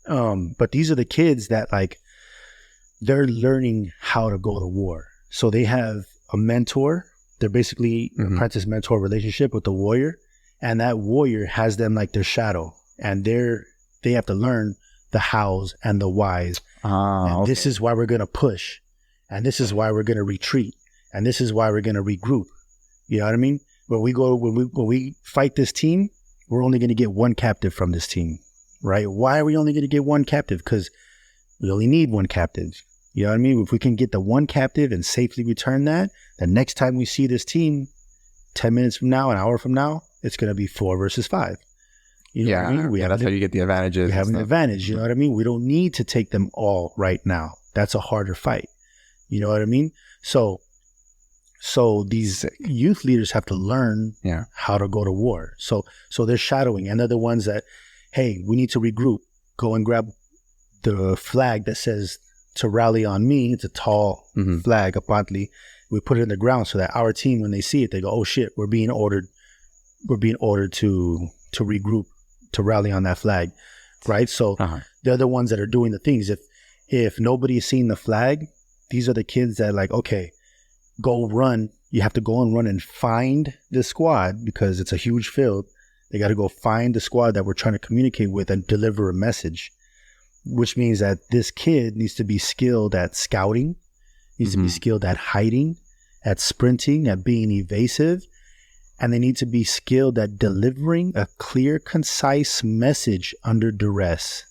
But these are the kids that like, they're learning how to go to war. So they have a mentor. They're basically apprentice-mentor relationship with the warrior. And that warrior has them like their shadow. And they have to learn the hows and the whys. And this is why we're going to push. And this is why we're going to retreat. And this is why we're going to regroup. You know what I mean? When we fight this team, we're only going to get 1 captive from this team, right? Why are we only going to get 1 captive? Because we only need 1 captive. You know what I mean? If we can get the 1 captive and safely return that, the next time we see this team, 10 minutes from now, an hour from now, it's going to be 4 versus 5. You know what I mean? That's how you get the advantages. We have an advantage. You know what I mean? We don't need to take them all right now. That's a harder fight. You know what I mean? So these youth leaders have to learn how to go to war. So they're shadowing, and they're the ones that, hey, we need to regroup. Go and grab the flag that says to rally on me. It's a tall flag, a pantli. We put it in the ground so that our team, when they see it, they go, oh shit, we're being ordered to regroup, to rally on that flag, right? So they're the ones that are doing the things. If nobody's seen the flag, these are the kids that like, okay, go run. You have to go and run and find the squad because it's a huge field. They got to go find the squad that we're trying to communicate with and deliver a message, which means that this kid needs to be skilled at scouting, needs to be skilled at hiding, at sprinting, at being evasive, and they need to be skilled at delivering a clear, concise message under duress,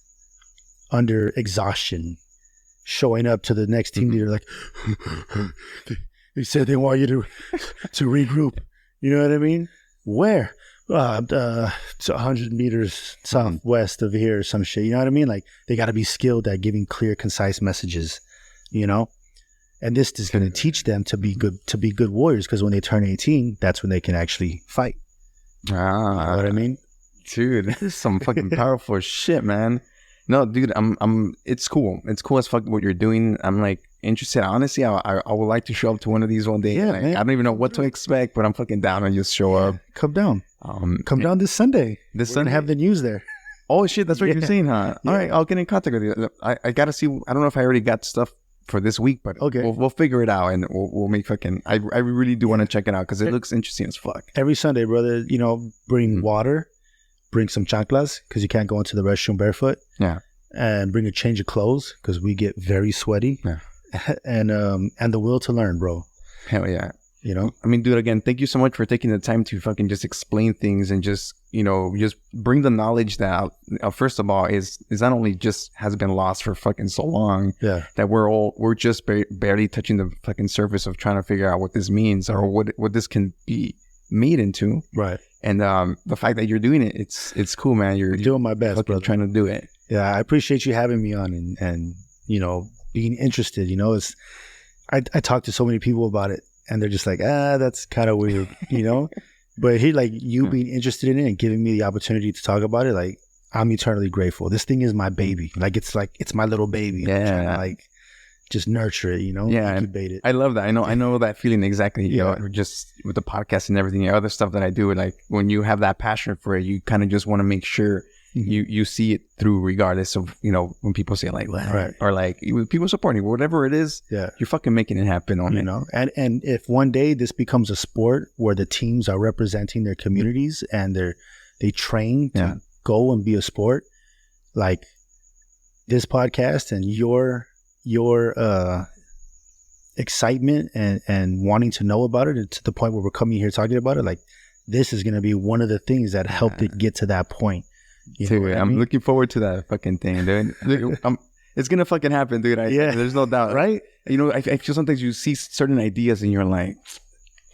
under exhaustion, showing up to the next team leader like, they said they want you to regroup. You know what I mean? Where? It's 100 meters southwest of here or some shit. You know what I mean? Like, they got to be skilled at giving clear, concise messages, you know? And this is going to teach them to be good warriors, because when they turn 18, that's when they can actually fight. You know what I mean? Dude, this is some fucking powerful shit, man. No, dude, it's cool. It's cool as fuck what you're doing. I'm like interested. Honestly, I would like to show up to one of these one day. Yeah, like, man. I don't even know what to expect, but I'm fucking down and just show up. Come down. Come down this Sunday. We're gonna have the news there. Oh shit, that's what you're saying, huh? Yeah. All right, I'll get in contact with you. I gotta see. I don't know if I already got stuff for this week, but we'll figure it out and we'll make fucking. I really do want to check it out because it looks interesting as fuck. Every Sunday, brother, bring water, bring some chanclas because you can't go into the restroom barefoot. Yeah, and bring a change of clothes because we get very sweaty. Yeah, and the will to learn, bro. Hell yeah. I mean, dude, again, thank you so much for taking the time to fucking just explain things and just, just bring the knowledge that, first of all, is not only just has been lost for fucking so long, that we're just barely touching the fucking surface of trying to figure out what this means or what this can be made into. Right. And the fact that you're doing it, it's cool, man. You're doing my best, brother. Trying to do it. Yeah, I appreciate you having me on and being interested. I talk to so many people about it. And they're just like, that's kind of weird, But here, like, you being interested in it and giving me the opportunity to talk about it, like, I'm eternally grateful. This thing is my baby. It's my little baby. Yeah. I'm trying to, just nurture it, Yeah. incubate it. I love that. I know that feeling exactly. Just with the podcast and everything, the other stuff that I do, like, when you have that passion for it, you kind of just want to make sure you see it through regardless of, when people say like, right. or like people supporting whatever it is, you're fucking making it happen on it. And if one day this becomes a sport where the teams are representing their communities and they train to go and be a sport, like this podcast and your excitement and wanting to know about it, and to the point where we're coming here talking about it, like this is going to be one of the things that helped it get to that point. Dude, I'm looking forward to that fucking thing, dude. It's gonna fucking happen, dude. There's no doubt, right? I feel sometimes you see certain ideas and you're like,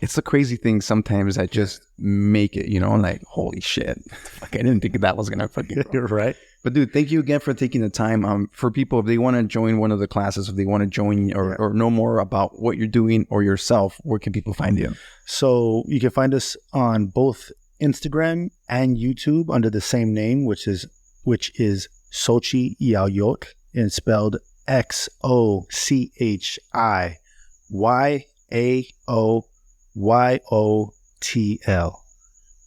it's a crazy thing sometimes that just make it, like, holy shit, I didn't think that was gonna fucking right. But dude, thank you again for taking the time. For people, if they want to join one of the classes, if they want to join or know more about what you're doing or yourself, where can people find you? So you can find us on both Instagram and YouTube under the same name, which is ZakieL, and spelled XOCHIYAOYOTL.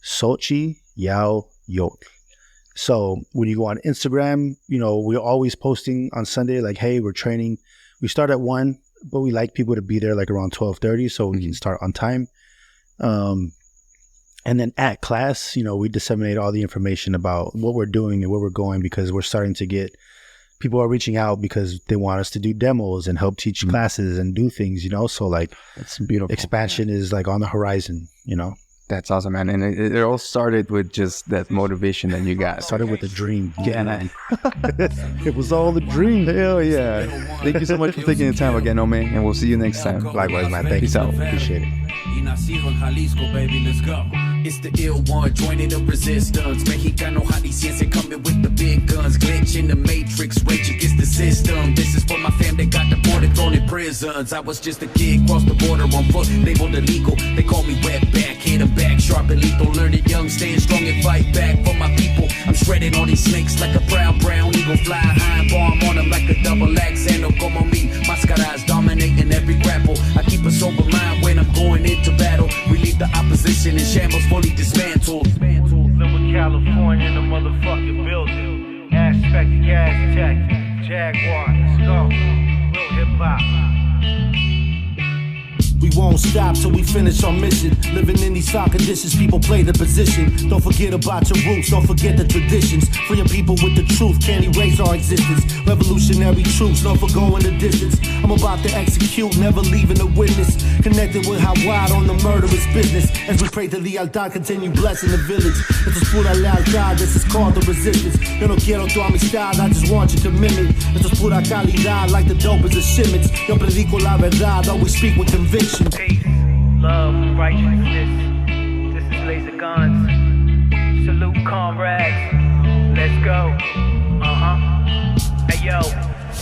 ZakieL. So when you go on Instagram, we're always posting on Sunday, like, hey, we're training. We start at 1, but we like people to be there like around 12:30 so we can start on time. And then at class, we disseminate all the information about what we're doing and where we're going, because we're starting to get people are reaching out because they want us to do demos and help teach classes and do things, So like, it's beautiful. Expansion is like on the horizon, That's awesome, man. And it all started with just that motivation that you got. Started with a dream. Yeah, it was all a dream. Hell yeah. Thank you so much for taking the time again, Ome, and we'll see you next time. Likewise, man. Thank you. Appreciate it. It's the ill one, joining the resistance. Mexicano jalisciense coming with the big guns. Glitch in the matrix, rage against the system. This is for my fam that got deported, thrown in prisons. I was just a kid, crossed the border on foot, labeled illegal. They call me wetback, hit 'em back, sharp and lethal. Learn it young, stand strong and fight back for my people. I'm shredding all these snakes like a brown eagle. Fly high and bomb on them like a double axe. And no como me, mascaras dominating every grapple. I keep a sober mind when I'm going into battle. We leave the opposition in shambles, fully dismantled. Live with California in the motherfucking building. Aspekt, Aztek, Jaguar, let's go. Real hip hop. We won't stop till we finish our mission. Living in these foul conditions, people play the position. Don't forget about your roots, don't forget the traditions. Free your people with the truth, can't erase our existence. Revolutionary troops, known for going the distance. I'm about to execute, never leaving a witness. Connected with how wide on the murderous business. As we pray to lealtad, continue blessing the village. Esto es pura lealtad, this is called the resistance. Yo no quiero tu amistad, I just want your commitment. Esto es pura calidad, like the dope is a shipments. Yo predico la verdad, always speak with conviction. Peace, love, righteousness. This is Ghunnzz. Salute, comrades. Let's go. Hey yo.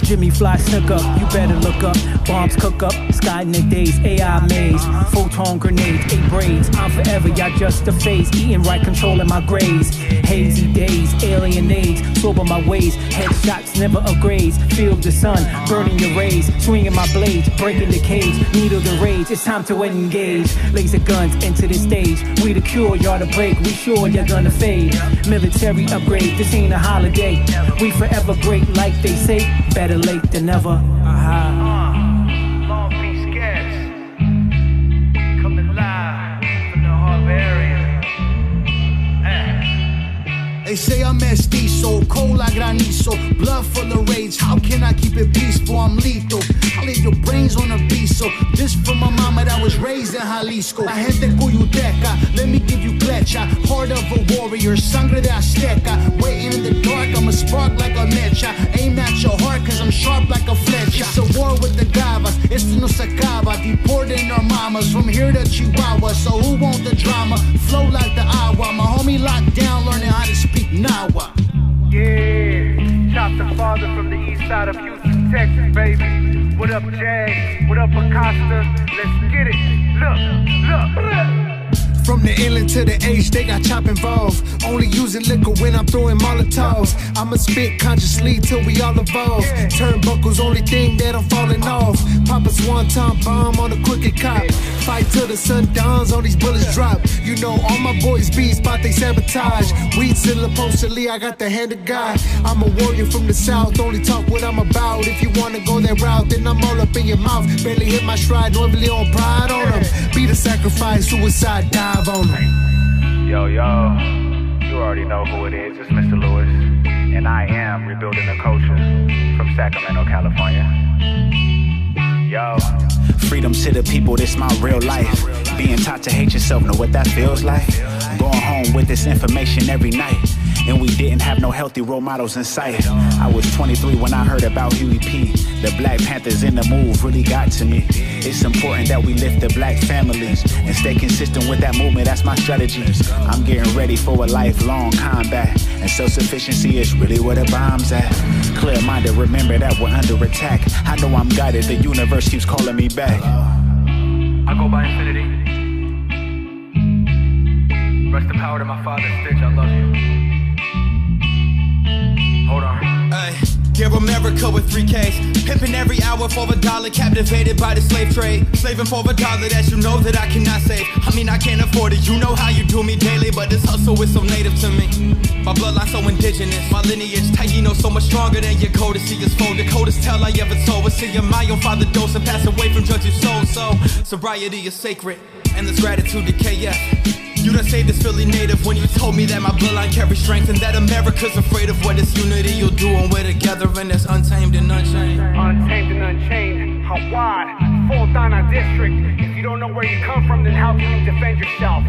Jimmy Fly snuck up, you better look up. Bombs cook up, Skynet days, AI maze. Photon grenades, 8 braids. I'm forever, y'all just a phase. Eating right, controlling my graze. Hazy days, alien age. Sober my ways, headshots never upgrades. Feel the sun, burning your rays. Swinging my blades, breaking the cage. Needle the rage, it's time to engage. Laser guns enter the stage. We the cure, y'all the break. We sure you're gonna fade. Military upgrade, this ain't a holiday. We forever great like they say. Better late than never. granizo. Blood full of rage, how can I keep it peaceful? I'm lethal. I leave your brains on a piso. This from my mama that was raised in Jalisco. La gente cuyuteca, let me give you clecha. Heart of a warrior, sangre de Azteca. Waiting in the dark, I'm a spark like a mecha. Aim at your heart cause I'm sharp like a flecha. It's a war with the gavas, esto no se acaba. Deporting our mamas from here to Chihuahua. So who want the drama? Flow like the agua. My homie locked down, learning how to speak Nawa. Yeah, chop the father from the east side of Houston, Texas, baby. What up, Jag? What up, Acosta? Let's get it. Look. From the inland to the H, they got chop involved. Only using liquor when I'm throwing Molotovs. I'ma spit consciously till we all evolve. Turnbuckles, only thing that I'm falling off. Pop a swan-time bomb on a crooked cop. Fight till the sun dawns, all these bullets drop. You know all my boys be spot they sabotage. Weed still supposedly, I got the hand of God. I'm a warrior from the south, only talk what I'm about. If you wanna go that route, then I'm all up in your mouth. Barely hit my stride, normally on pride on them. Be the sacrifice, suicide, die. Yo, you already know who it is. It's Mr. Lewis, and I am rebuilding the culture from Sacramento, California. Yo. Freedom to the people, this my real life. Being taught to hate yourself, know what that feels like? Going home with this information every night. And we didn't have no healthy role models in sight. I was 23 when I heard about Huey P. The Black Panthers in the move really got to me. It's important that we lift the black families and stay consistent with that movement, that's my strategy. I'm getting ready for a lifelong combat. And self-sufficiency is really where the bomb's at. Clear-minded, remember that we're under attack. I know I'm guided, the universe keeps calling me back. I go by Infniti. Rest the power to my father, Stitch, I love you. Hold on. Hey, give America with 3 Ks. Pimping every hour for $1, captivated by the slave trade. Slaving for $1 that you know that I cannot save. I mean, I can't afford it, you know how you do me daily. But this hustle is so native to me. My bloodline so indigenous. My lineage, Taino, so much stronger than your codicy is fold. The coldest tell I ever told was see my own father dose and pass away from drugs you sold. So, sobriety is sacred, and there's gratitude to KF. You done saved this Philly native when you told me that my bloodline carries strength and that America's afraid of what this unity you'll do and we're together and that's untamed and unchained. Untamed and unchained. How wide? Fall down our district. If you don't know where you come from, then how can you defend yourself?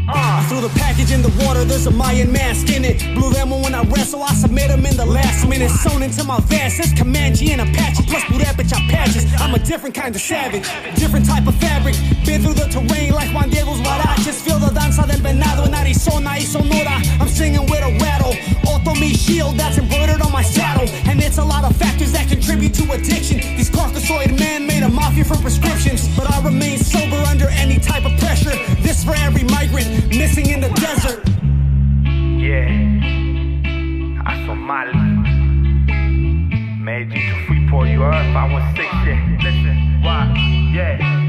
I threw the package in the water, there's a Mayan mask in it. Blew them when I wrestle, I submit them in the last minute. Sewn into my vest, it's Comanche and Apache. Plus Burepich, patches. I'm a different kind of savage, different type of fabric. Been through the terrain like Juan Diego's Guaraches. Feel the danza del venado in Arizona y Sonora. I'm singing with a rattle. Otomi shield that's embroidered on my saddle. And it's a lot of factors that contribute to addiction. These Caucasoid men made a mafia for prescriptions. But I remain sober under any type of pressure. This for every migrant missing in the desert. Yeah, Azomali. Made you to Freeport, you heard 516 shit. Listen, why? Yeah.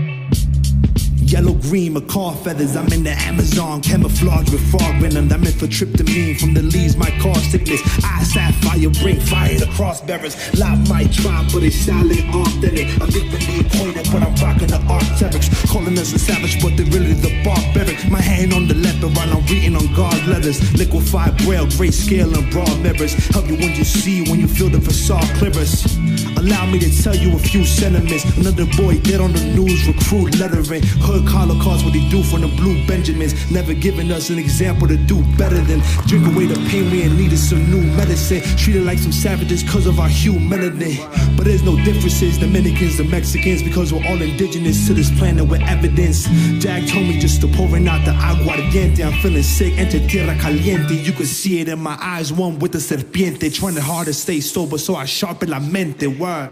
Yellow green, macaw feathers, I'm in the Amazon. Camouflage with frog venom, I'm infiltryptamine from the leaves, my car sickness. I sapphire, bring fire to crossbearers. Live my tribe, but it's silent, authentic. I'm differently pointed, but I'm rocking the architects. Calling us a savage, but they're really the barbaric. My hand on the leopard while I'm reading on God's letters. Liquefied braille, great scale and broad mirrors. Help you when you see, when you feel the facade clearance. Allow me to tell you a few sentiments. Another boy dead on the news, recruit lettering. Hood collar cards, what they do for the blue Benjamins. Never giving us an example to do better than drink away the pain we in need of some new medicine. Treated like some savages cause of our humanity. But there's no differences, Dominicans, the Mexicans, because we're all indigenous to this planet with evidence. Jag told me just to pouring out the aguardiente. I'm feeling sick, enter tierra caliente. You can see it in my eyes, one with the serpiente. Trying hard to stay sober so I sharpen la mente. Word.